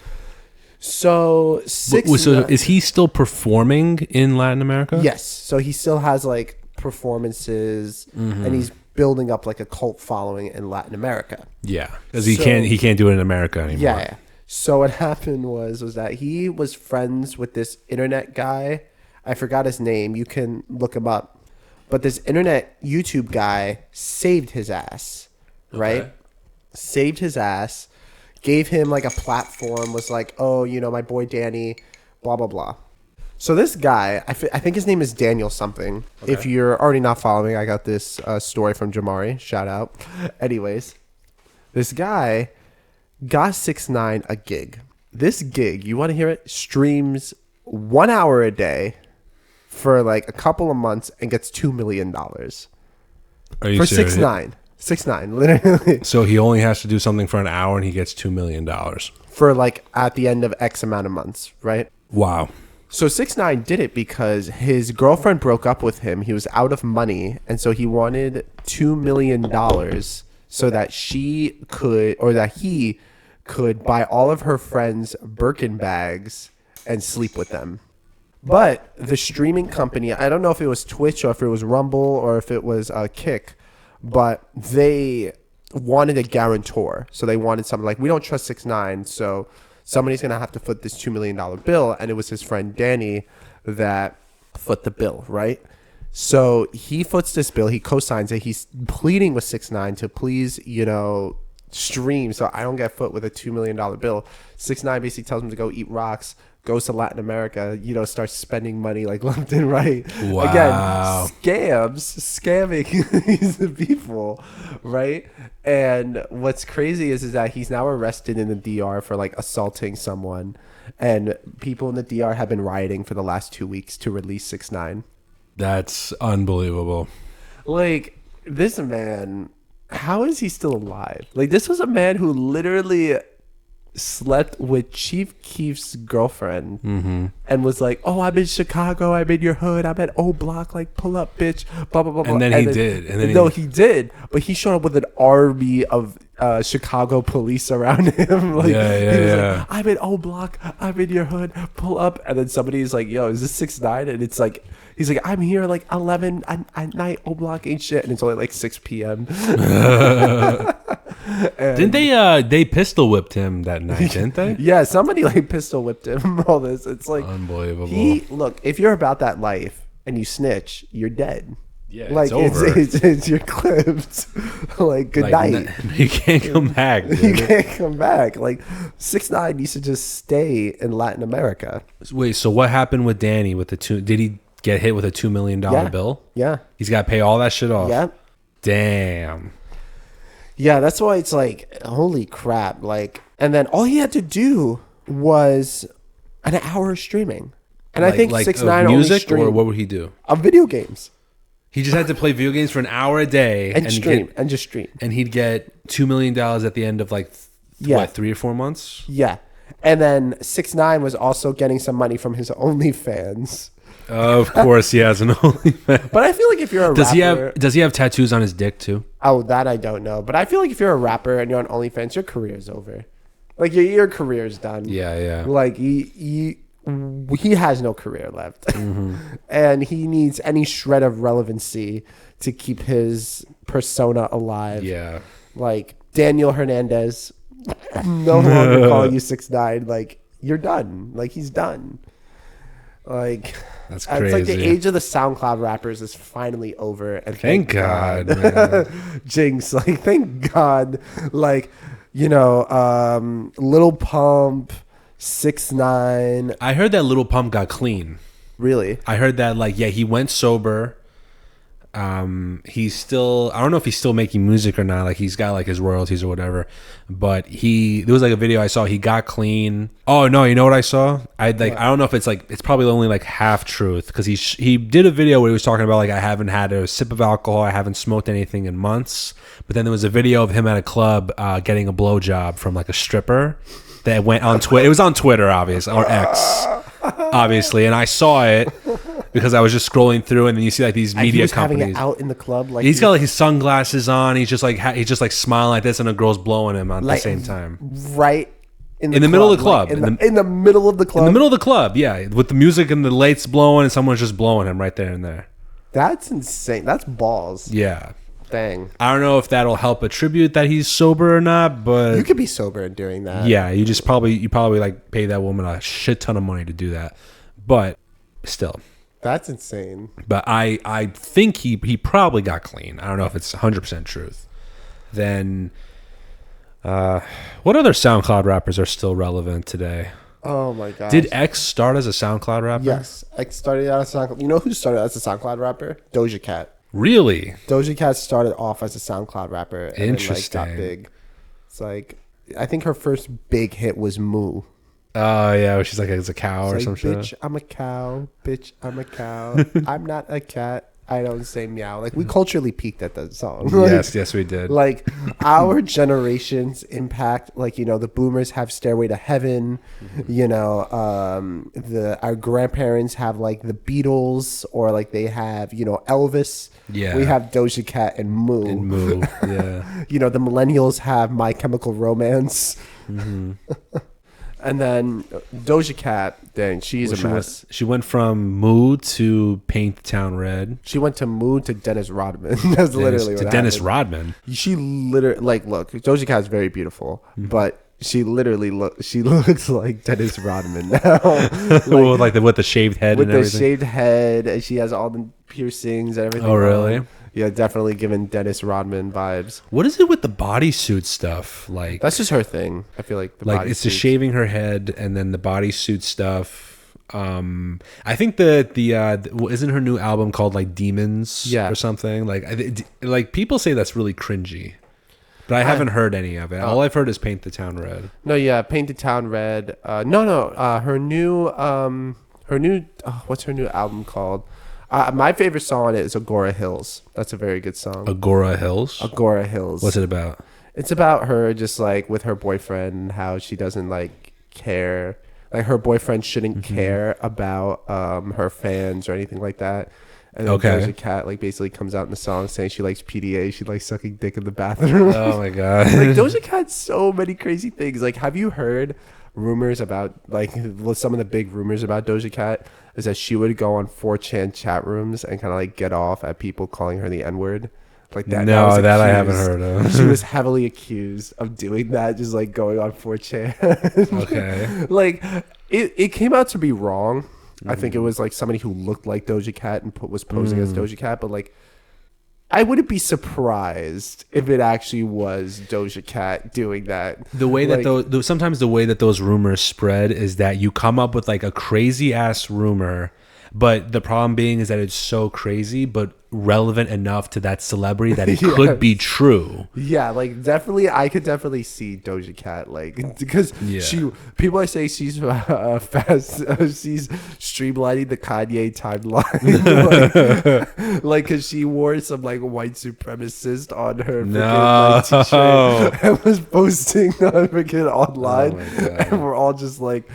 So So is he still performing in Latin America? Yes. So he still has like performances, and he's building up like a cult following in Latin America. Yeah, because he can't do it in America anymore. Yeah. So what happened was that he was friends with this internet guy. I forgot his name. You can look him up. But this internet YouTube guy saved his ass, right? Okay. Saved his ass, gave him like a platform, was like, oh, my boy Danny, blah, blah, blah. So this guy, I think his name is Daniel something. Okay. If you're already not following, I got this story from Jamari. Shout out. Anyways, this guy got 6ix9ine a gig. This gig, you want to hear it? Streams 1 hour a day for like a couple of months and gets $2 million. Are you for serious? 6ix9ine. 6ix9ine, literally. So he only has to do something for an hour and he gets $2 million. For like at the end of X amount of months, right? Wow. So 6ix9ine did it because his girlfriend broke up with him. He was out of money, and so he wanted $2 million so that she could, or that he could buy all of her friends Birkin bags and sleep with them. But the streaming company, I don't know if it was Twitch or if it was Rumble or if it was Kick, but they wanted a guarantor. So they wanted something like, we don't trust 6ix9ine, so somebody's going to have to foot this $2 million bill. And it was his friend Danny that foot the bill, right? So he foots this bill. He co-signs it. He's pleading with 6ix9ine to please, stream so I don't get foot with a $2 million bill. 6ix9ine basically tells him to go eat rocks, goes to Latin America, starts spending money like left and right. Wow. Again, scamming these people, right? And what's crazy is that he's now arrested in the DR for like assaulting someone, and people in the DR have been rioting for the last 2 weeks to release 6ix9ine. That's unbelievable. Like, this man, how is he still alive? Like, this was a man who literally slept with Chief Keef's girlfriend and was like, oh, I'm in Chicago, I'm in your hood, I'm at O Block, like, pull up, bitch, blah, blah, blah, blah. And then he did. He did, but he showed up with an army of Chicago police around him. Like, he was like, I'm in O Block, I'm in your hood, pull up. And then somebody's like, yo, is this 6ix9ine? And it's like, he's like, I'm here like 11 at night, O Block ain't shit. And it's only like 6 p.m. Didn't they pistol whipped him that night, didn't they? Yeah, somebody like pistol whipped him. All this, it's like unbelievable. Look, if you're about that life and you snitch, you're dead. Yeah, like it's over. It's you're clipped. Like good night. You can't come back. Dude. You can't come back. Like 6ix9ine needs to just stay in Latin America. Wait, so what happened with Danny with the two? Did he get hit with a $2 million bill? Yeah, he's got to pay all that shit off. Yeah, damn. Yeah, that's why it's like, holy crap. Like, and then all he had to do was an hour of streaming. And I think 6ix9ine music, or what would he do? Video games. He just had to play video games for an hour a day and stream. And he'd get $2 million at the end of like, what, 3 or 4 months? Yeah. And then 6ix9ine was also getting some money from his OnlyFans. Of course, he has an OnlyFans. But I feel like if you're a rapper, Does he have tattoos on his dick too? oh, that I don't know. But I feel like if you're a rapper and you're on OnlyFans, your career's over. Like your career's done. Yeah. Like he has no career left, and he needs any shred of relevancy to keep his persona alive. Yeah. Like Daniel Hernandez, no longer calling you 6ix9ine. Like you're done. Like he's done. Like That's crazy. it's like the age of the SoundCloud rappers is finally over. And Thank God, man. Jinx, like thank God, like Lil Pump, 6ix9ine. I heard that Little Pump got clean. Really? I heard that he went sober. He's still, I don't know if he's still making music or not. Like he's got like his royalties or whatever, but there was like a video I saw, he got clean. Oh no, you know what I saw? I don't know if it's probably only like half truth. Cause he did a video where he was talking about like, I haven't had a sip of alcohol. I haven't smoked anything in months. But then there was a video of him at a club, getting a blowjob from like a stripper that went on Twitter. It was on Twitter, obviously, or X, obviously. And I saw it because I was just scrolling through, and then you see like these media he was companies having it out in the club. Like he's got like his sunglasses on. He's just like smiling like this, and a girl's blowing him at the same time. Right in the middle of the club. Like in the middle of the club. In the middle of the club, yeah, with the music and the lights blowing, and someone's just blowing him right there and there. That's insane. That's balls. Yeah. Dang. I don't know if that'll help attribute that he's sober or not, but you could be sober and doing that. Yeah, you probably like pay that woman a shit ton of money to do that. But still. That's insane. But I think he probably got clean. I don't know if it's 100% truth. Then what other SoundCloud rappers are still relevant today? Oh my god. Did X start as a SoundCloud rapper? Yes. X started out as a SoundCloud. You know who started as a SoundCloud rapper? Doja Cat. Really? Doja Cat started off as a SoundCloud rapper and Interesting. then, got big. It's like I think her first big hit was Moo. Oh yeah, she's like it's a cow or some shit. Bitch, I'm a cow. Bitch, I'm a cow. I'm not a cat. I don't say meow. Like we culturally peaked at that song. Like, yes, we did. Like our generation's impact, like the boomers have Stairway to Heaven, our grandparents have like the Beatles, or like they have Elvis. Yeah, we have Doja Cat and Moo. Yeah. The millennials have My Chemical Romance. Mm-hmm. And then Doja Cat, dang, she's a mess. She went from Moo to Paint the Town Red. She went to Moo to Dennis Rodman. That's literally what happened. Dennis Rodman. She literally, look, Doja Cat is very beautiful, but she literally looks like Dennis Rodman now. With the shaved head with and everything. With the shaved head, and she has all the piercings and everything. Oh, really? Yeah, definitely giving Dennis Rodman vibes. What is it with the bodysuit stuff? Like that's just her thing. I feel like it's the shaving her head and then the bodysuit stuff. I think the isn't her new album called like Demons or something? Like people say that's really cringy. But I haven't heard any of it. All I've heard is Paint the Town Red. No, yeah, Paint the Town Red. Her new what's her new album called? My favorite song on it is Agora Hills. That's a very good song. Agora Hills? Agora Hills. What's it about? It's about her just like with her boyfriend and how she doesn't like care. Like her boyfriend shouldn't care about her fans or anything like that. And then Doja Cat like basically comes out in the song saying she likes PDA. She likes sucking dick in the bathroom. Oh my god! Like Doja Cat's so many crazy things. Like, have you heard rumors about like some of the big rumors about Doja Cat is that she would go on 4chan chat rooms and kind of like get off at people calling her the N-word. Like that. No, that I haven't heard of. She was heavily accused of doing that, just like going on 4chan. Okay. Like it came out to be wrong. I think it was like somebody who looked like Doja Cat and was posing as Doja Cat, but like I wouldn't be surprised if it actually was Doja Cat doing that. The way that sometimes the way that those rumors spread is that you come up with like a crazy ass rumor, but the problem being is that it's so crazy but relevant enough to that celebrity that it could be true. Yeah, like definitely, I could definitely see Doja Cat like because people are saying she's fast, she's streamlining the Kanye timeline, like because she wore some like white supremacist on her freaking t-shirt and was posting on freaking online, and we're all just like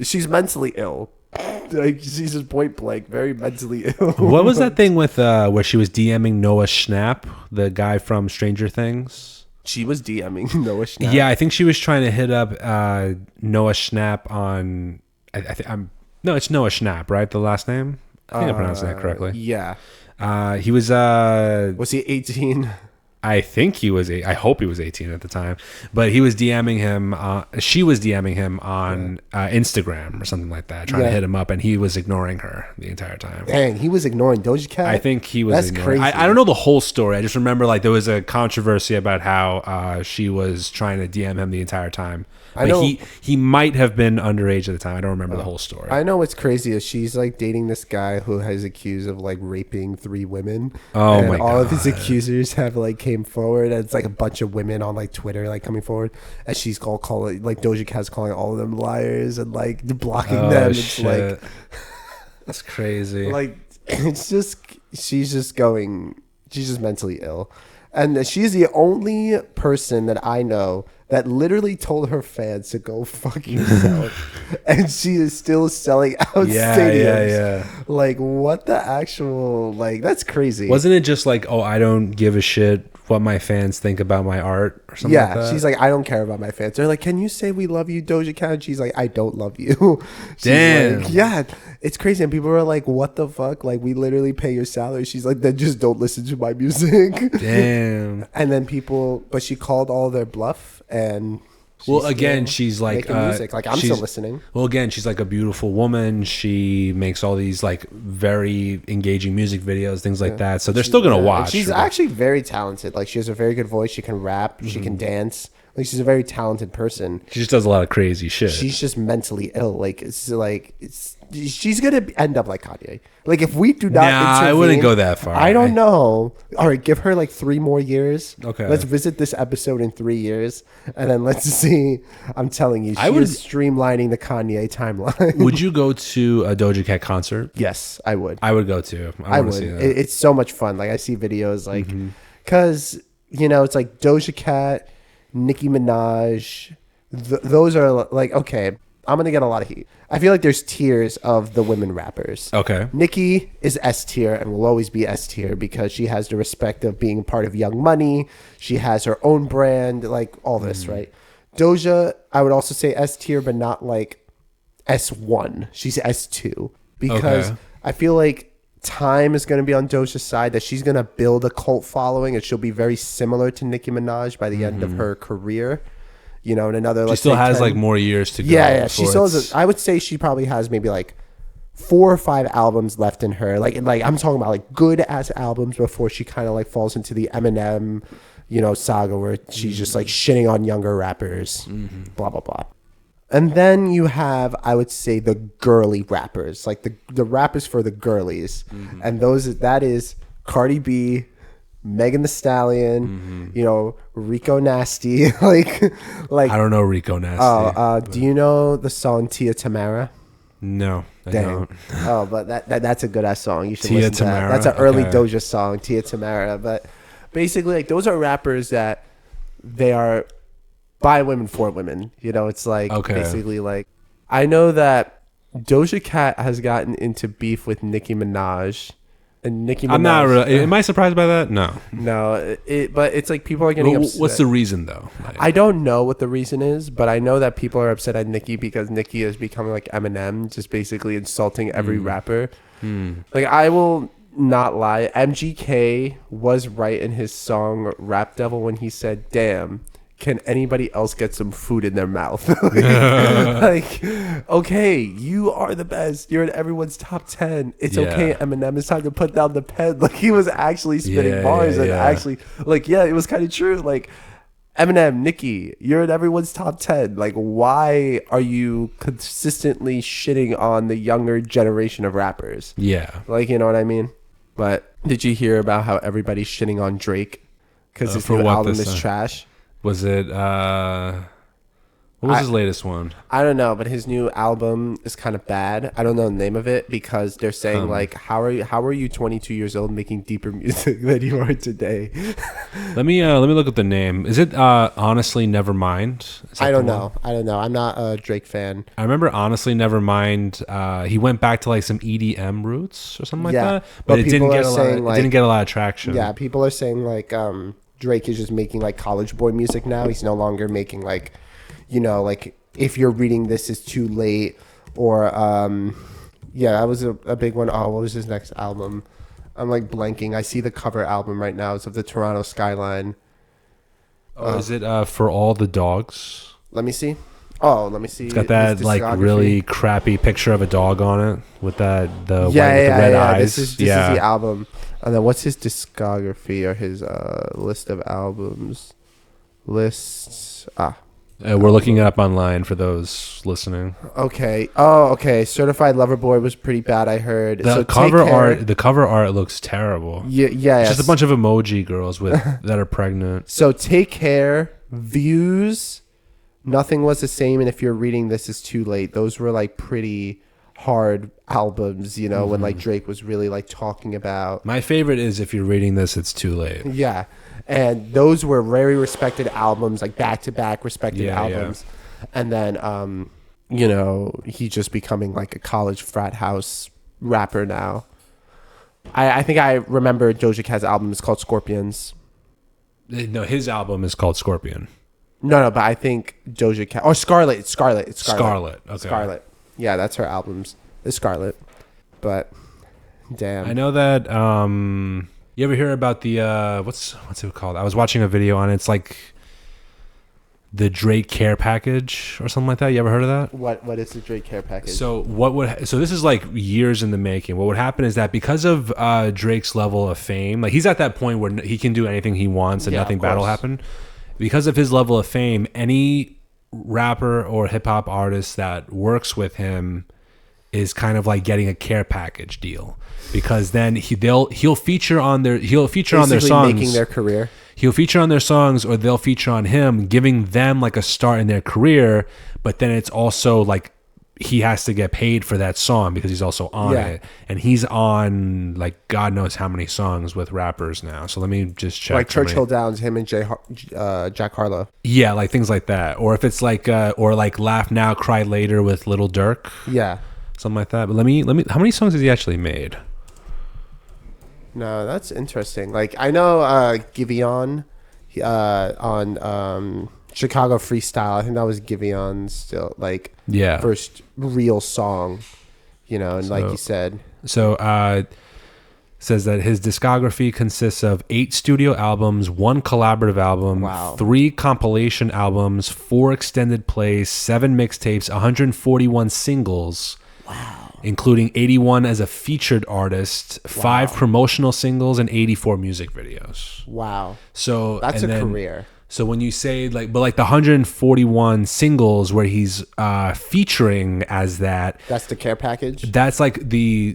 she's mentally ill. Like she's just point blank, very mentally ill. What was that thing with where she was DMing Noah Schnapp, the guy from Stranger Things? She was DMing Noah Schnapp. Yeah, I think she was trying to hit up Noah Schnapp on. No, it's Noah Schnapp, right? The last name. I think I'm pronouncing that correctly. Yeah. He was. Was he 18? I think he was. I hope he was 18 at the time, but he was DMing him. She was DMing him on Instagram or something like that, trying to hit him up, and he was ignoring her the entire time. Dang, he was ignoring Doja Cat. I think he was. That's ignoring. crazy. I don't know the whole story. I just remember like there was a controversy about how she was trying to DM him the entire time. But he might have been underage at the time. I don't remember the whole story. I know what's crazy is she's like dating this guy who has accused of like raping 3 women. Oh and my god! All of his accusers have like came forward, and it's like a bunch of women on like Twitter like coming forward, and she's calling like Doja Cat's calling all of them liars and like blocking them. It's shit. Like that's crazy. Like it's just she's just mentally ill, and she's the only person that I know that literally told her fans to go fuck yourself, and she is still selling out stadiums. Yeah. Like, what the actual, like, that's crazy. Wasn't it just like, oh, I don't give a shit what my fans think about my art or something like that? She's like, I don't care about my fans. They're like, can you say we love you, Doja Cat? And she's like, I don't love you. Damn. Like, yeah, it's crazy. And people are like, what the fuck? Like, we literally pay your salary. She's like, then just don't listen to my music. Damn. And then but she called all their bluff, and well, again, she's like making music. Like, I'm still listening. Well, again, she's like a beautiful woman. She makes all these like very engaging music videos, things like that. So they're still gonna watch. She's actually very talented. Like, she has a very good voice. She can rap. She can dance. Like, she's a very talented person. She just does a lot of crazy shit. She's just mentally ill. Like, she's gonna end up like Kanye. Like, if we do not intervene, I wouldn't go that far. I don't know. All right, give her like 3 more years. Okay. Let's visit this episode in 3 years, and then let's see. I'm telling you, she is streamlining the Kanye timeline. Would you go to a Doja Cat concert? Yes, I would. I would go too. I would. It's so much fun. Like, I see videos like, because it's like Doja Cat, Nicki Minaj. Those are like, okay, I'm gonna get a lot of heat. I feel like there's tiers of the women rappers. Okay. Nicki is S tier and will always be S tier because she has the respect of being part of Young Money. She has her own brand, like all this, right? Doja, I would also say S tier, but not like S1. She's S2 because I feel like time is going to be on Doja's side, that she's going to build a cult following, and she'll be very similar to Nicki Minaj by the end of her career. In another, she still has like more years to go. Yeah. She still has. I would say she probably has maybe like 4 or 5 albums left in her. Like I'm talking about like good ass albums before she kind of like falls into the Eminem, saga where she's just like shitting on younger rappers, blah blah blah. And then you have, I would say, the girly rappers, like the rappers for the girlies, and that is Cardi B, Megan Thee Stallion, Rico Nasty, like I don't know Rico Nasty. Do you know the song Tia Tamara? No, I don't. Oh, but that's a good ass song. You should Tia listen to Tamara? that. That's an early Doja song, Tia Tamara. But basically, like, those are rappers that they are by women for women. It's like basically like, I know that Doja Cat has gotten into beef with Nicki Minaj. And Nicki Minaj. I'm not really. Am I surprised by that? No. No. But it's like people are getting upset. What's the reason though? I don't know what the reason is, but I know that people are upset at Nicki because Nicki is becoming like Eminem, just basically insulting every rapper. Like, I will not lie. MGK was right in his song Rap Devil when he said, "Damn, can anybody else get some food in their mouth?" like, okay, you are the best. You're in everyone's top 10. It's okay, Eminem. It's time to put down the pen. Like, he was actually spitting bars and actually, like, it was kind of true. Like, Eminem, Nicki, you're in everyone's top 10. Like, why are you consistently shitting on the younger generation of rappers? Yeah. Like, you know what I mean? But did you hear about how everybody's shitting on Drake because his new album is trash? Was it what What was his latest one? I don't know, but his new album is kind of bad. I don't know the name of it because they're saying like, how are you 22 years old making deeper music than you are today? Let me look at the name. Is it Honestly Nevermind? I don't know. I'm not a Drake fan. I remember Honestly Nevermind. He went back to like some EDM roots or something like that, but it didn't get it didn't get a lot of traction. Yeah, people are saying like Drake is just making like college boy music now. He's no longer making like, like If You're Reading This Is Too Late, or that was a big one. Oh, what was his next album? I'm like blanking. I see the cover album right now. It's of the Toronto skyline. Is it For All the Dogs? Let me see. Oh, let me see. It's got that like really crappy picture of a dog on it with the red eyes. This is the album. And then what's his discography or his list of albums? Lists. We're looking it up online for those listening. Okay. Oh, okay. Certified Lover Boy was pretty bad, I heard. The cover art looks terrible. Yeah. Just a bunch of emoji girls that are pregnant. So Take Care, Views, Nothing Was the Same, and If You're Reading This Is Too Late. Those were like pretty hard albums, when like Drake was really like talking about. My favorite is If You're Reading This, It's Too Late. Yeah. And those were very respected albums, like back-to-back respected albums. Yeah. And then, he's just becoming like a college frat house rapper now. I think I remember Doja Cat's album is called Scorpions. No, his album is called Scorpion. No, but I think Doja Cat... Oh, Scarlet. It's Scarlet. It's Scarlet. Okay. Scarlet. Yeah, that's her albums. It's Scarlet. But, damn. I know that... you ever hear about the what's it called? I was watching a video on it. It's like the Drake Care Package or something like that. You ever heard of that? What is the Drake Care Package? So this is like years in the making. What would happen is that because of Drake's level of fame, like he's at that point where he can do anything he wants and nothing bad will happen. Because of his level of fame, any rapper or hip hop artist that works with him is kind of like getting a care package deal, because then he'll feature on their songs, making their career. He'll feature on their songs, or they'll feature on him, giving them like a start in their career. But then it's also like he has to get paid for that song because he's also on it, and he's on like God knows how many songs with rappers now. So let me just check. Like Churchill Downs, him and Jack Harlow. Yeah, like things like that. Or if it's like or like Laugh Now, Cry Later with Lil Durk. Yeah. Something like that. But let me. How many songs has he actually made? No, that's interesting. Like I know Giveon on Chicago Freestyle. I think that was Giveon's still like first real song. And like you said. So says that his discography consists of 8 studio albums, 1 collaborative album, 3 compilation albums, 4 extended plays, 7 mixtapes, 141 singles. Wow. Including 81 as a featured artist, 5 promotional singles, and 84 music videos. Wow. So that's a career. So when you say like the 141 singles where he's featuring as that's the care package. That's like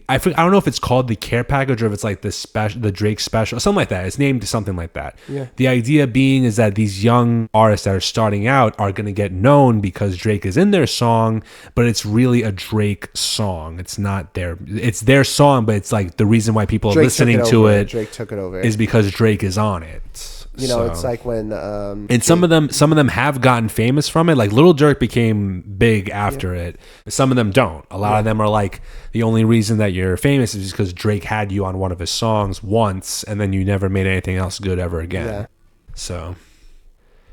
I don't know if it's called the care package or if it's like the Drake special, something like that. It's named something like that. Yeah. The idea being is that these young artists that are starting out are going to get known because Drake is in their song, but it's really a Drake song. It's not it's their song, but it's like the reason why people are listening to it. Drake took it over. Is because Drake is on it. It's like when and some of them have gotten famous from it. Like Lil Durk became big after it. Some of them don't. A lot of them are like the only reason that you're famous is because Drake had you on one of his songs once, and then you never made anything else good ever again. Yeah. So,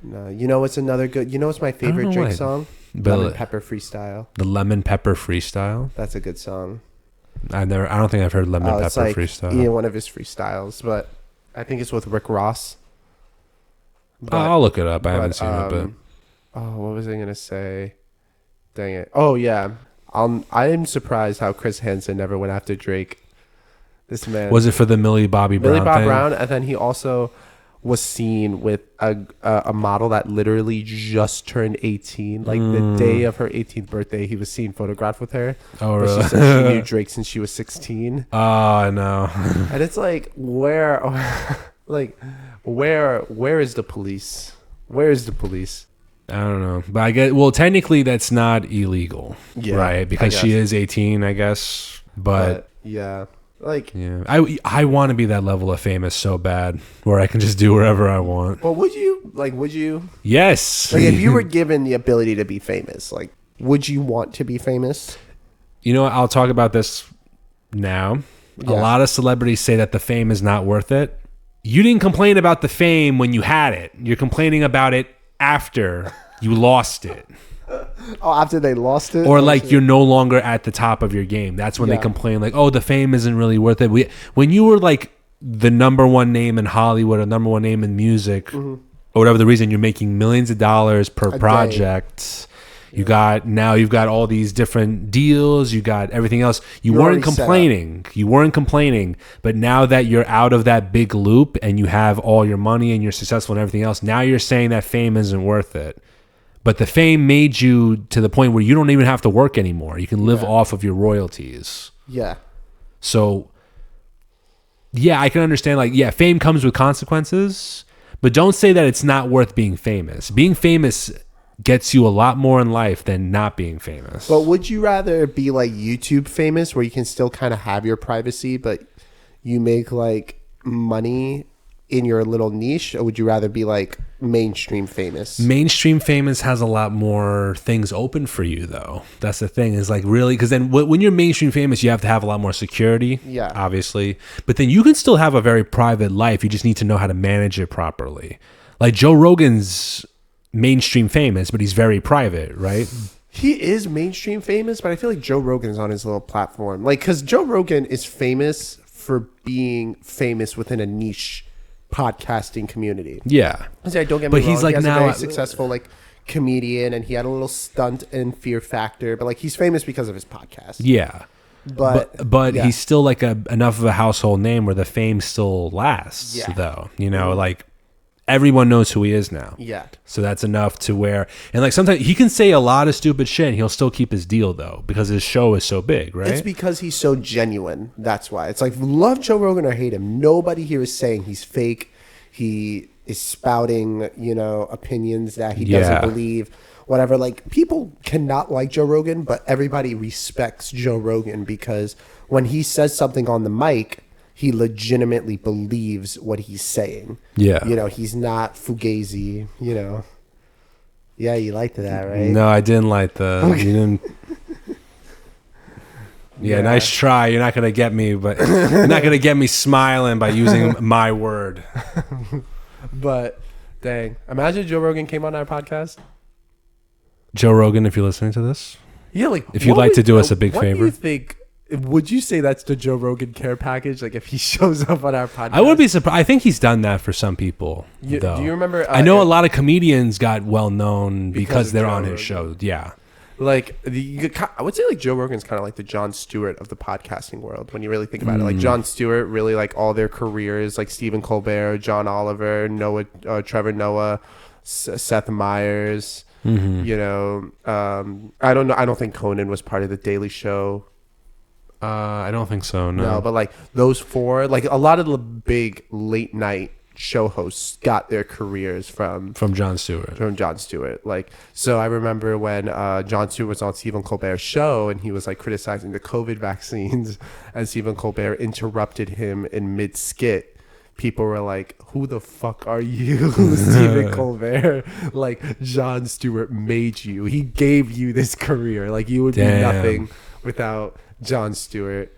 no, what's another good? What's my favorite Drake song? Lemon Pepper Freestyle. The Lemon Pepper Freestyle. That's a good song. I don't think I've heard Lemon Pepper it's like, Freestyle. One of his freestyles, but I think it's with Rick Ross. But, I'll look it up. I haven't seen it, but what was I gonna say? Dang it! Oh yeah, I am surprised how Chris Hansen never went after Drake. This man was it for the Millie Bobby Brown Brown, and then he also was seen with a model that literally just turned 18. Like the day of her 18th birthday, he was seen photographed with her. Oh, really? She said she knew Drake since she was 16. Oh, I know. And it's like where is the police? Where is the police? I don't know, but I get, well, technically that's not illegal, Yeah, right? Because I she guess. is 18, I guess. But yeah, like, yeah, I want to be that level of famous so bad, where I can just do wherever I want. well, would you like? Would you Yes, like if you were given the ability to be famous? Like, would you want to be famous? you know what? I'll talk about this now. A Yeah. lot of celebrities say that the fame is not worth it. You didn't complain about the fame when you had it. You're complaining about it after you lost it. Oh, after they lost it, Or like you're no longer at the top of your game. That's when they Yeah. complain like, oh, the fame isn't really worth it. When you were like the number one name in Hollywood or number one name in music, or whatever the reason, you're making millions of dollars per day. project. You've got all these different deals. You got everything else. You You're weren't already set up. complaining. You weren't complaining. But now that you're out of that big loop and you have all your money and you're successful and everything else, now you're saying that fame isn't worth it. But the fame made you to the point where you don't even have to work anymore. You can live off of your royalties. Yeah. So, yeah, I can understand. Like, yeah, fame comes with consequences, but don't say that it's not worth being famous. Being famous gets you a lot more in life than not being famous. But would you rather be like YouTube famous, where you can still kind of have your privacy, but you make like money in your little niche, or would you rather be like mainstream famous? Mainstream famous has a lot more things open for you, though. That's the thing, is like, really, because then when you're mainstream famous, you have to have a lot more security, Yeah. obviously. But then you can still have a very private life. You just need to know how to manage it properly. Like Joe Rogan's mainstream famous, but he's very private, right? He is mainstream famous, but I feel like Joe Rogan is on his little platform. Like, because Joe Rogan is famous for being famous within a niche podcasting community. Yeah. I don't get me But wrong. he's like he has now a very successful like comedian, and he had a little stunt in Fear Factor, but like he's famous because of his podcast. Yeah. But yeah. he's still like enough of a household name where the fame still lasts, Yeah. though. You know, like everyone knows who he is now. Yeah. So that's enough to where, and like sometimes he can say a lot of stupid shit and he'll still keep his deal, though, because his show is so big, right? It's because he's so genuine. That's why. It's like, love Joe Rogan or hate him, nobody here is saying he's fake. He is spouting, opinions that he doesn't believe, whatever. Like, people cannot like Joe Rogan, but everybody respects Joe Rogan because when he says something on the mic, he legitimately believes what he's saying. Yeah. He's not fugazi, Yeah, you liked that, right? No, I didn't like the. Okay. You didn't. Yeah, nice try. You're not gonna get me, but you're not gonna get me smiling by using my word. But dang, imagine Joe Rogan came on our podcast. Joe Rogan, if you're listening to this, Yeah, like if you'd like to do us a big what do favor. you think? Would you say that's the Joe Rogan care package? Like, if he shows up on our podcast, I would be surprised. I think he's done that for some people. Do though. you remember? I know a lot of comedians got well known because of they're Joe on his Rogan. show. Yeah. Like, I would say like Joe Rogan's kind of like the Jon Stewart of the podcasting world when you really think about it. Like Jon Stewart, really like all their careers, like Stephen Colbert, John Oliver, Trevor Noah, Seth Meyers. Mm-hmm. I don't know. I don't think Conan was part of the Daily Show. I don't think so. No, but like those four, like a lot of the big late night show hosts got their careers from Jon Stewart. Jon Stewart. Like, so I remember when Jon Stewart was on Stephen Colbert's show and he was like criticizing the COVID vaccines, and Stephen Colbert interrupted him in mid skit. People were like, "Who the fuck are you, Stephen Colbert? Like, Jon Stewart made you. He gave you this career. Like, you would be nothing without Jon Stewart."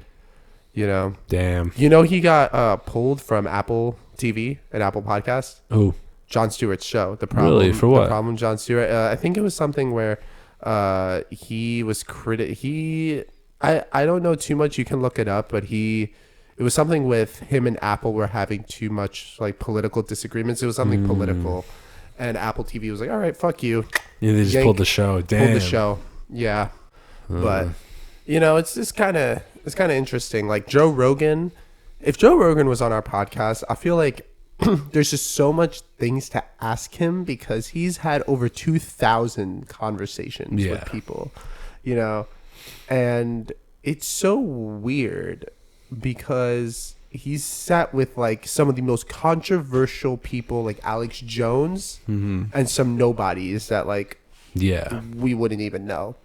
Damn. He got pulled from Apple TV and Apple Podcasts. Who? Jon Stewart's show. The problem. Really? For what? The problem, Jon Stewart. I think it was something where he was I don't know too much. You can look it up, but it was something with him and Apple were having too much like political disagreements. It was something political, and Apple TV was like, "All right, fuck you." Yeah, they just Yank. pulled the show. Damn. Pulled the show. Yeah, but it's just kind of interesting. Like Joe Rogan, if Joe Rogan was on our podcast, I feel like there's just so much things to ask him because he's had over 2,000 conversations with people, and it's so weird because he's sat with like some of the most controversial people, like Alex Jones, and some nobodies that like we wouldn't even know.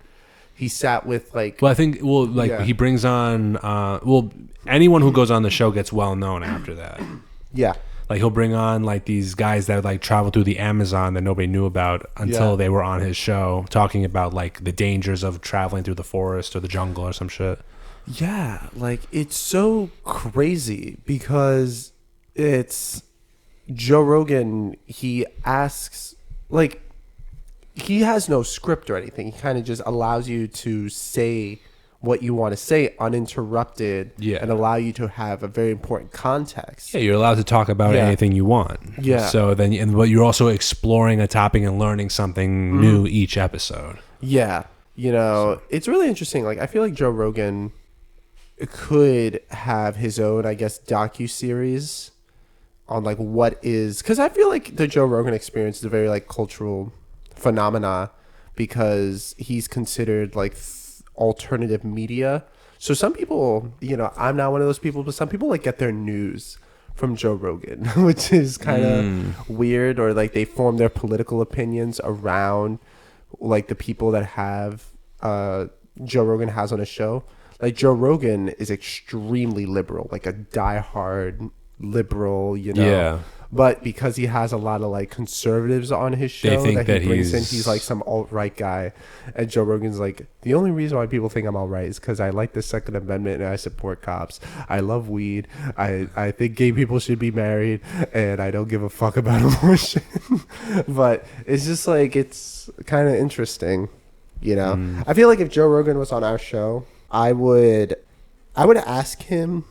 He sat with like. Well, I think he brings on anyone who goes on the show gets well known after that. Yeah. Like he'll bring on like these guys that like travel through the Amazon that nobody knew about until they were on his show talking about like the dangers of traveling through the forest or the jungle or some shit. Yeah, like it's so crazy because it's Joe Rogan. He asks like he has no script or anything. He kind of just allows you to say what you want to say uninterrupted and allow you to have a very important context. Yeah, you're allowed to talk about anything you want. Yeah. So then, but you're also exploring a topic and learning something new each episode. Yeah. You know, it's really interesting. Like, I feel like Joe Rogan could have his own, I guess, docu-series on, like, what is... Because I feel like the Joe Rogan experience is a very, like, cultural phenomena because he's considered, like... alternative media. So some people, you know, I'm not one of those people, but some people like get their news from Joe Rogan, which is kind of weird, or like they form their political opinions around like the people that have Joe Rogan has on a show. Like Joe Rogan is extremely liberal, like a diehard liberal, you know. Yeah. But because he has a lot of like conservatives on his show, they think that he brings in, he's like some alt-right guy. And Joe Rogan's like, the only reason why people think I'm alt-right is because I like the Second Amendment and I support cops. I love weed. I think gay people should be married, and I don't give a fuck about abortion. But it's just like, it's kind of interesting, you know. I feel like if Joe Rogan was on our show, I would ask him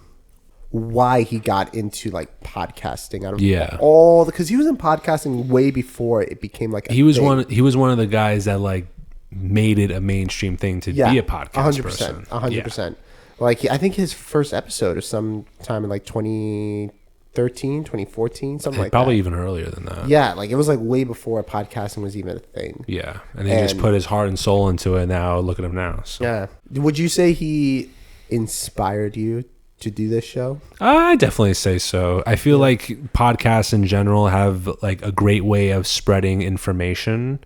why he got into like podcasting out of all because he was in podcasting way before it became like he was one of the guys that like made it a mainstream thing to be a podcast 100%, 100%. Like I think his first episode is sometime in like 2013, 2014, something like probably that. even earlier than that. Yeah, like it was like way before podcasting was even a thing. Yeah, and he just put his heart and soul into it. Now look at him now. So. Yeah, would you say he inspired you to do this show? I definitely say so. I feel like podcasts in general have like a great way of spreading information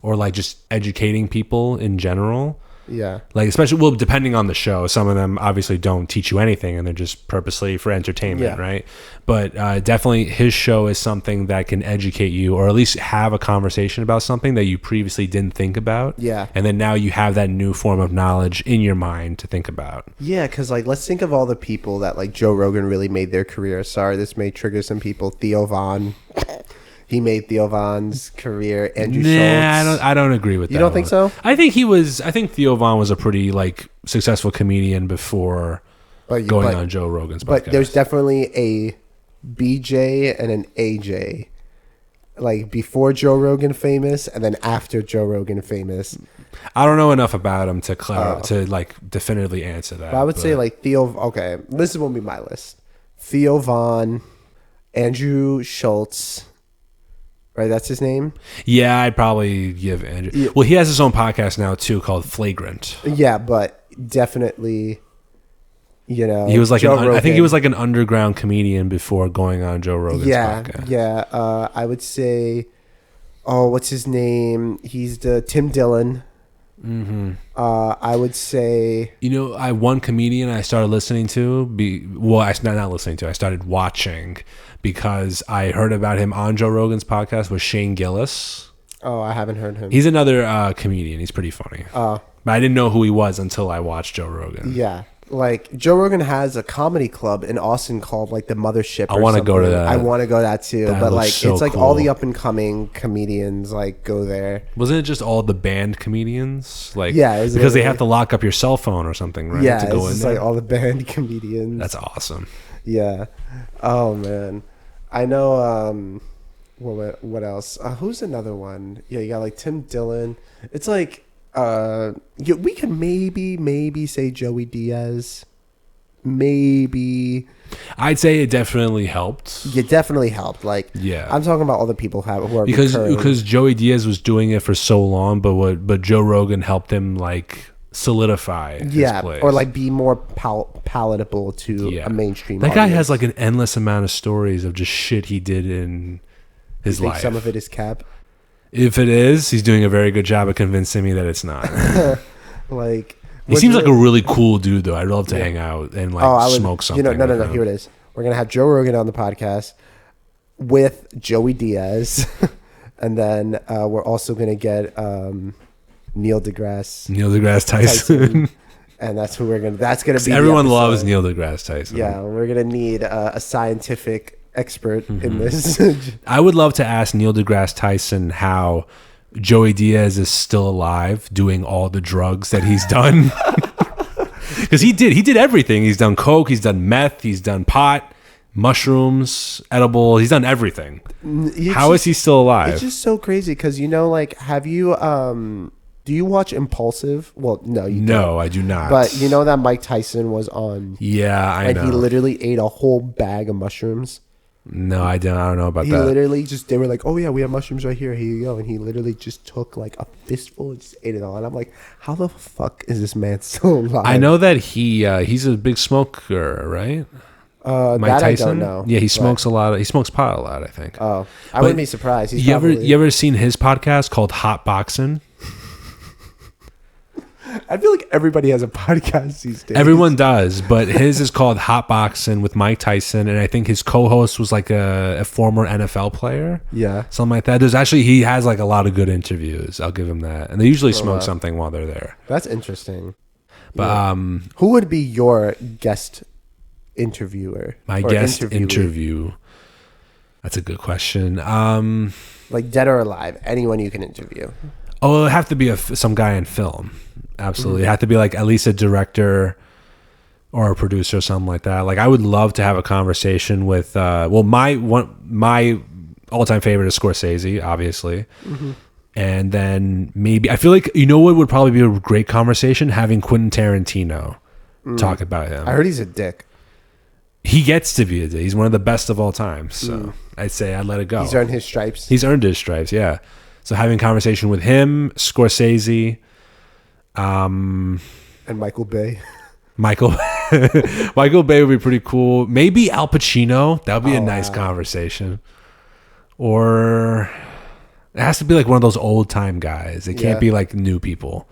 or like just educating people in general. Yeah. Like especially depending on the show, some of them obviously don't teach you anything and they're just purposely for entertainment, right? But definitely his show is something that can educate you or at least have a conversation about something that you previously didn't think about. Yeah. And then now you have that new form of knowledge in your mind to think about. Yeah, because like let's think of all the people that like Joe Rogan really made their career. Sorry, this may trigger some people. Theo Von. He made Theo Von's career. Andrew Schultz. I don't agree with that. You don't think so? I think Theo Von was a pretty like successful comedian before going on Joe Rogan's podcast. But there's definitely a BJ and an AJ. Like before Joe Rogan famous and then after Joe Rogan famous. I don't know enough about him to like definitively answer that. But I would say like okay, this will be my list. Theo Von, Andrew Schultz. Right, that's his name? Yeah, I'd probably give Andrew. Yeah. Well, he has his own podcast now, too, called Flagrant. Yeah, but definitely, you know, he was like I think he was like an underground comedian before going on Joe Rogan's podcast. Yeah, I would say, what's his name? He's the Tim Dillon. Mm-hmm. I would say, you know, one comedian I started listening to. Not listening to. I started watching because I heard about him on Joe Rogan's podcast was Shane Gillis. Oh, I haven't heard him. He's another comedian. He's pretty funny. But I didn't know who he was until I watched Joe Rogan. Yeah. Like Joe Rogan has a comedy club in Austin called like the Mothership. I want to go to that. I want to go to that too. But like it's like cool. all the up and coming comedians like go there. Wasn't it just all the band comedians? Like because they have to lock up your cell phone or something, right? Yeah, to go it's in there. like all the band comedians. That's awesome. Yeah. Oh man, I know. What else? Who's another one? Yeah, you got like Tim Dillon. It's like. We could maybe say Joey Diaz. Maybe. I'd say it definitely helped. It definitely helped. Like, I'm talking about all the people who are because Joey Diaz was doing it for so long, but Joe Rogan helped him like solidify his Yeah, place. or like be more palatable to a mainstream That guy audience. has like an endless amount of stories of just shit he did in his Think life. some of it is cap. If it is, he's doing a very good job of convincing me that it's not. Like, He seems like a really cool dude, though. I'd love to hang out and like smoke something. No. Here it is. We're gonna have Joe Rogan on the podcast with Joey Diaz, and then we're also gonna get Neil deGrasse Tyson. and that's who we're gonna. That's gonna be. Everyone loves Neil deGrasse Tyson. Yeah, we're gonna need a scientific expert in this. I would love to ask Neil deGrasse Tyson how Joey Diaz is still alive doing all the drugs that he's done. Because he did everything. He's done coke, he's done meth, he's done pot, mushrooms, edible, he's done everything. How is he still alive? It's just so crazy because like, have you do you watch Impulsive? Well, no, you don't. I do not. But you know that Mike Tyson was on. Yeah, I know. And he literally ate a whole bag of mushrooms. No, I don't know about he that. He literally they were like, oh yeah, we have mushrooms right here. Here you go. And he literally just took like a fistful and just ate it all. And I'm like, how the fuck is this man still alive? I know that he's a big smoker, right? Mike Tyson? I don't know. Yeah, he smokes a lot. He smokes pot a lot, I think. Oh, I wouldn't be surprised. He's you ever seen his podcast called Hot Boxing? I feel like everybody has a podcast these days. Everyone does, but his is called Hot Boxing with Mike Tyson, and I think his co-host was like a former NFL player. Yeah. Something like that. He has like a lot of good interviews. I'll give him that. And they usually smoke something while they're there. That's interesting. But who would be your guest interviewer? My guest interview. That's a good question. Like dead or alive, anyone you can interview. Oh, it'd have to be some guy in film. Absolutely. It had to be like at least a director or a producer or something like that. Like I would love to have a conversation with my all-time favorite is Scorsese, obviously. And then maybe I feel like what would probably be a great conversation, having Quentin Tarantino talk about him. I heard he's a dick. He gets to be a dick. He's one of the best of all time. So I'd say I'd let it go. He's earned his stripes. Yeah. So having a conversation with him, Scorsese, and Michael Bay. Michael Bay would be pretty cool. Maybe Al Pacino. That would be a nice conversation. Or it has to be like one of those old time guys. It can't be like new people.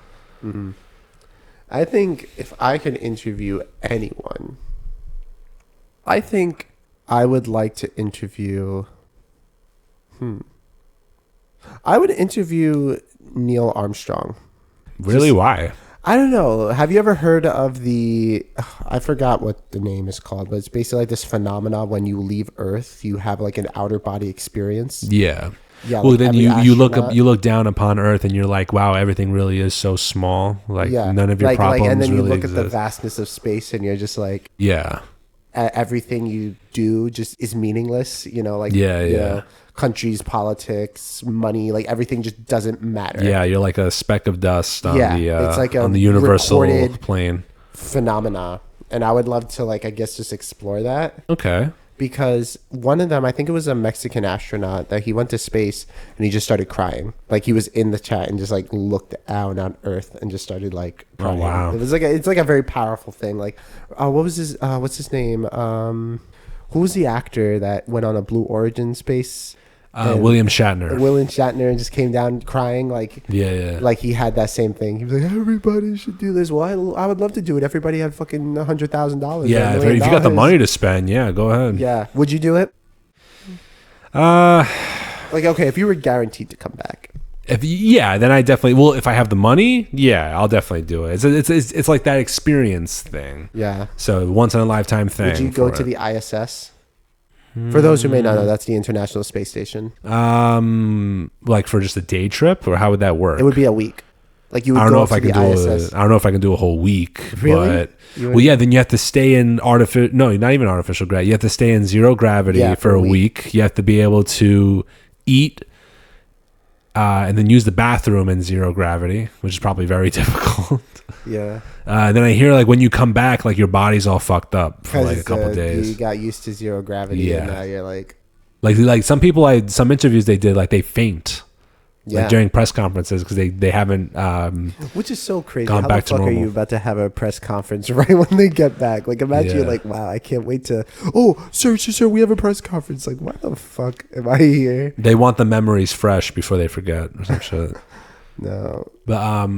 I think if I could interview anyone, I think I would like to interview. I would interview Neil Armstrong. Really? Why? I don't know. Have you ever heard of I forgot what the name is called, but it's basically like this phenomena when you leave Earth, you have like an outer body experience. Yeah. Yeah. Well, like then you look down upon Earth and you're like, wow, everything really is so small. Like none of your problems and then you really look exist. at the vastness of space and you're just like, yeah. Everything you do just is meaningless. You know, like countries, politics, money, like everything just doesn't matter. Yeah, you're like a speck of dust on it's like on the universal plane phenomena. And I would love to I guess just explore that. Okay. Because one of them, I think it was a Mexican astronaut that he went to space and he just started crying. Like he was in the chat and just looked out on Earth and just started crying. Oh wow. It was it's a very powerful thing. Like what was his what's his name? Who was the actor that went on a Blue Origin space? William Shatner. William Shatner and just came down crying like he had that same thing. He was like, everybody should do this. Well, I would love to do it. Everybody had fucking $100,000. Yeah, if you got the money to spend, go ahead. Yeah, would you do it? Okay, if you were guaranteed to come back. Then I definitely. Well, if I have the money, I'll definitely do it. It's like that experience thing. Yeah. So once in a lifetime thing. Would you go to the ISS? For those who may not know, that's the International Space Station. Like for just a day trip, or how would that work? It would be a week. Like you would I don't go know up if to I can the do ISS. I don't know if I can do a whole week. Really? But then you have to stay in artificial. No, not even artificial gravity. You have to stay in zero gravity for a week. You have to be able to eat. And then use the bathroom in zero gravity, which is probably very difficult. Yeah. Then I hear when you come back, your body's all fucked up for a couple days. You got used to zero gravity, and now you're like some people, some interviews they did, they faint Yeah. like during press conferences, because they haven't Which is so crazy. gone How back the to fuck are normal. you about to have a press conference right when they get back? Like, imagine you're Yeah. like, wow, I can't wait to. Oh, sir, we have a press conference. Like, why the fuck am I here? They want the memories fresh before they forget or some shit. No. But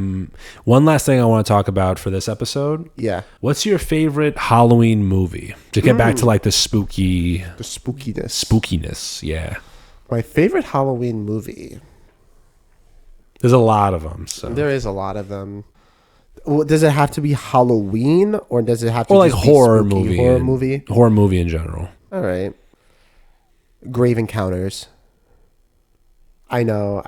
one last thing I want to talk about for this episode. Yeah. What's your favorite Halloween movie? To get back to like the spooky The spookiness. spookiness, yeah. My favorite Halloween movie. There's a lot of them. So. There is a lot of them. Well, does it have to be Halloween, or does it have to Or like just be horror spooky? movie. Horror movie. Horror movie in general. All right. Grave Encounters. I know.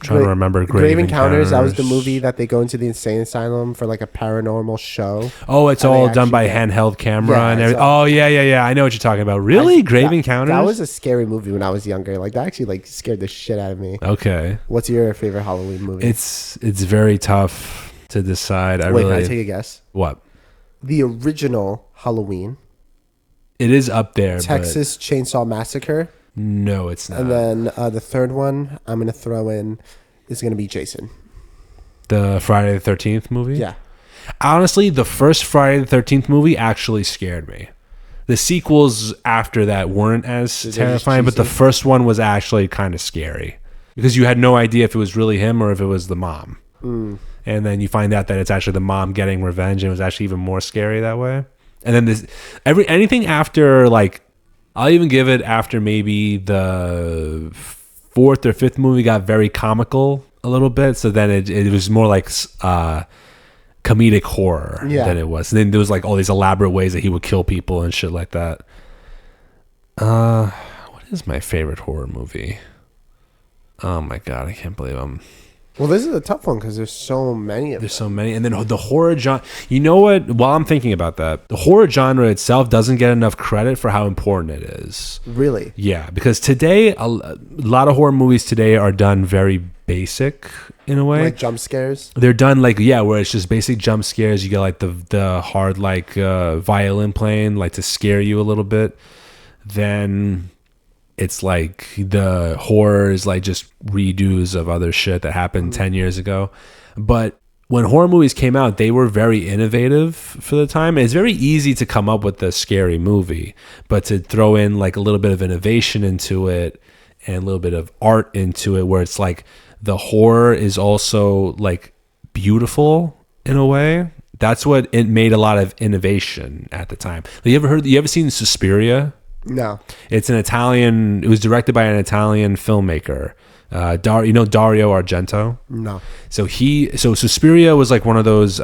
Trying to remember Grave Encounters. That was the movie that they go into the insane asylum for like a paranormal show. Oh, it's And they all done by actually get- handheld camera Yeah, and it's everything. all- Oh, yeah. I know what you're talking about. Really? Grave Encounters? That was a scary movie when I was younger. Like that actually like scared the shit out of me. Okay. What's your favorite Halloween movie? It's very tough to decide. Wait, can I take a guess? What? The original Halloween, It is up there. Texas Chainsaw Massacre, But no, it's not. and then the third one I'm gonna throw in is gonna be Jason. The Friday the 13th movie? Yeah. Honestly, the first Friday the 13th movie actually scared me. The sequels after that weren't as They're just terrifying, but the cheesy. first one was actually kind of scary because you had no idea if it was really him or if it was the mom. And then you find out that it's actually the mom getting revenge, and it was actually even more scary that way. And then anything after, like, I'll even give it after maybe the fourth or fifth movie got very comical a little bit. So then it was more like comedic horror than it was. And then there was like all these elaborate ways that he would kill people and shit like that. What is my favorite horror movie? Oh my God, I can't believe I'm... Well, this is a tough one because there's so many of There's them. so many. And then the horror genre, you know what? While I'm thinking about that, the horror genre itself doesn't get enough credit for how important it is. Really? Yeah, because today, a lot of horror movies today are done very basic in a way. Like jump scares? They're done like, yeah, where it's just basic jump scares. You get like the hard like violin playing, like to scare you a little bit. Then it's like the horror is like just redos of other shit that happened 10 years ago. But when horror movies came out, they were very innovative for the time. It's very easy to come up with a scary movie, but to throw in like a little bit of innovation into it and a little bit of art into it, where it's like the horror is also like beautiful in a way. That's what it made a lot of innovation at the time. You ever seen Suspiria? No. It's an Italian. It was directed by an Italian filmmaker, Dario Argento. No. So Suspiria was like one of those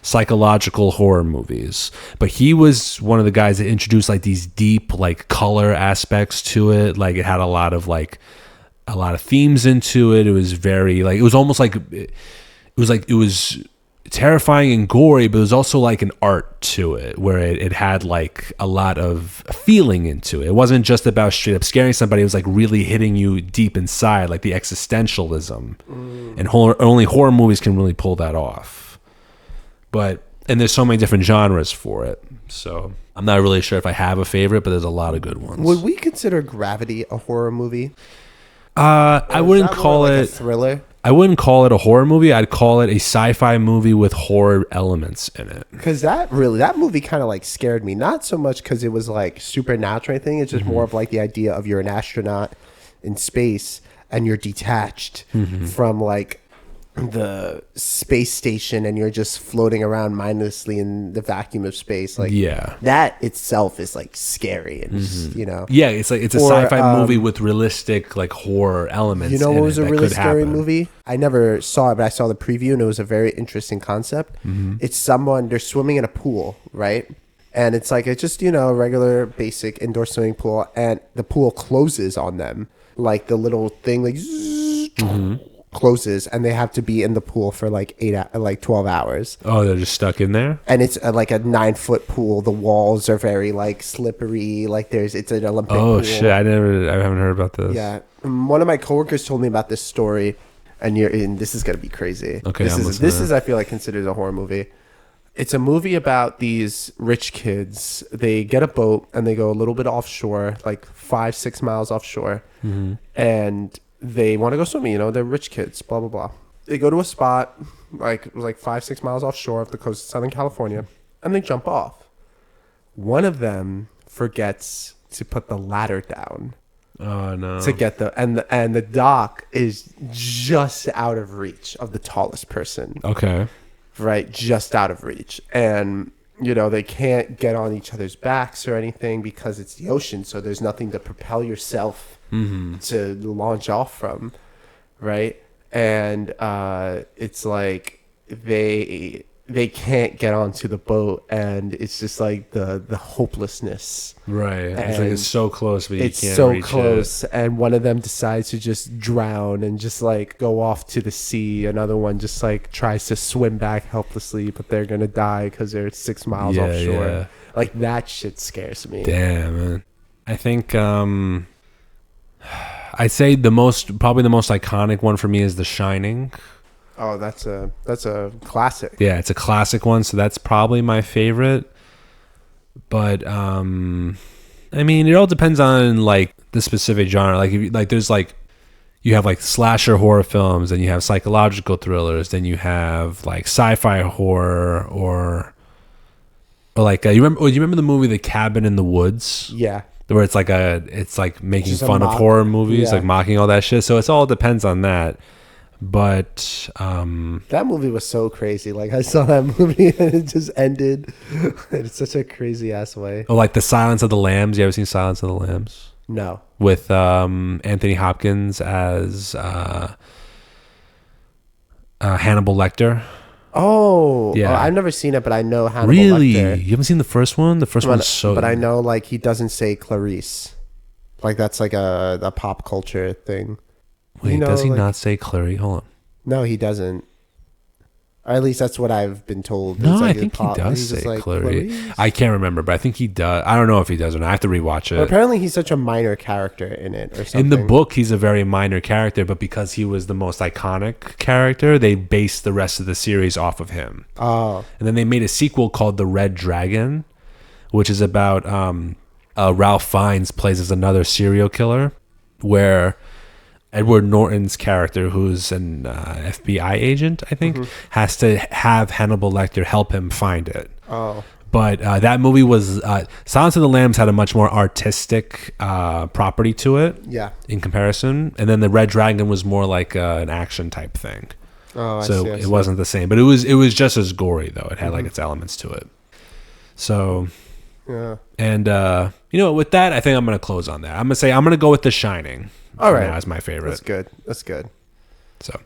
psychological horror movies, but he was one of the guys that introduced like these deep like color aspects to it. Like it had a lot of themes into it. It was very like, it was almost like it was terrifying and gory, but it was also like an art to it where it had like a lot of feeling into it. It wasn't just about straight up scaring somebody. It was like really hitting you deep inside, like the existentialism. And only horror movies can really pull that off. And there's so many different genres for it. So I'm not really sure if I have a favorite, but there's a lot of good ones. Would we consider Gravity a horror movie? I wouldn't call like it a thriller. I wouldn't call it a horror movie. I'd call it a sci-fi movie with horror elements in it. Because that movie kind of like scared me. Not so much because it was like supernatural or anything. It's just more of like the idea of you're an astronaut in space and you're detached from like the space station and you're just floating around mindlessly in the vacuum of space. Like that itself is like scary and just, Yeah, it's a sci-fi movie with realistic like horror elements. You know what was a really scary happen. movie? I never saw it, but I saw the preview and it was a very interesting concept. It's they're swimming in a pool, right? And it's like it's just, a regular basic indoor swimming pool, and the pool closes on them. Like the little thing like closes, and they have to be in the pool for like 12 hours. Oh, they're just stuck in there? And it's like a 9-foot pool. The walls are very like slippery. Like it's an Olympic pool. Oh shit! I haven't heard about this. Yeah, one of my coworkers told me about this story, and this is gonna be crazy. Okay, this is I feel like considered a horror movie. It's a movie about these rich kids. They get a boat and they go a little bit offshore, like 5-6 miles offshore, and they want to go swimming. You know, they're rich kids. Blah blah blah. They go to a spot like 5-6 miles offshore of the coast of Southern California, and they jump off. One of them forgets to put the ladder down. Oh no! To get and the dock is just out of reach of the tallest person. Okay. Right, just out of reach, and you know they can't get on each other's backs or anything because it's the ocean. So there's nothing to propel yourself to launch off from, right? And it's like they can't get onto the boat, and it's just like the hopelessness. Right. It's like it's so close, but you it's can't so reach close, it. and one of them decides to just drown and just like go off to the sea. Another one just like tries to swim back helplessly, but they're gonna die because they're 6 miles offshore. Yeah. Like that shit scares me. Damn, man. I think I'd say probably the most iconic one for me is The Shining. Oh, that's a classic. Yeah, it's a classic one, so that's probably my favorite. But I mean, it all depends on like the specific genre. Like if you, like there's like you have like slasher horror films, and you have psychological thrillers, then you have like sci-fi horror or like you remember the movie The Cabin in the Woods? Yeah. Where it's like making Just fun of horror movies, yeah. like mocking all that shit. So it all depends on that. But that movie was so crazy. Like I saw that movie and it just ended in such a crazy ass way. oh, like the Silence of the Lambs. You ever seen Silence of the Lambs? No. With Anthony Hopkins as Hannibal Lecter. Oh, Yeah. I've never seen it, but I know Hannibal Really? Lecter. You haven't seen the first one? The first one's so. But I know like he doesn't say Clarice. Like that's like a pop culture thing. Wait, you know, does he like- not say Clarice? Hold on. No, he doesn't. Or at least that's what I've been told. No, It's like I think he he's does just say like, Clarice. I can't remember, but I think he does. I don't know if he does or not. I have to rewatch But it. apparently he's such a minor character in it or something. In the book, he's a very minor character, but because he was the most iconic character, they based the rest of the series off of him. Oh. And then they made a sequel called The Red Dragon, which is about Ralph Fiennes plays as another serial killer, where Edward Norton's character, who's an FBI agent, I think, has to have Hannibal Lecter help him find it. Oh. But that movie was Silence of the Lambs had a much more artistic property to it. Yeah. In comparison, and then The Red Dragon was more like an action type thing. Oh, I So see. it wasn't the same, but it was just as gory though. It had like its elements to it. So, Yeah. and you know, with that, I think I'm gonna close on that. I'm gonna go with The Shining. All right. as my favorite. That's good. That's good. So,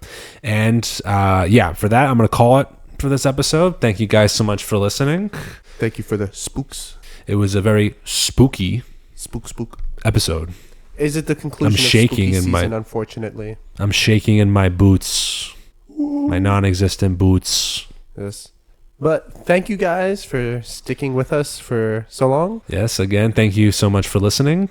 and yeah, for that, I'm gonna call it for this episode. Thank you guys so much for listening. Thank you for the spooks. It was a very spooky Spook. episode. Is it the conclusion I'm shaking of spooky in my- season, unfortunately? I'm shaking in my boots, my non-existent boots. Yes. But thank you guys for sticking with us for so long. Yes, again, thank you so much for listening.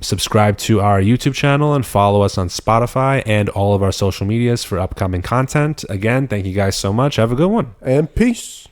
Subscribe to our YouTube channel and follow us on Spotify and all of our social medias for upcoming content. Again, thank you guys so much. Have a good one. And peace.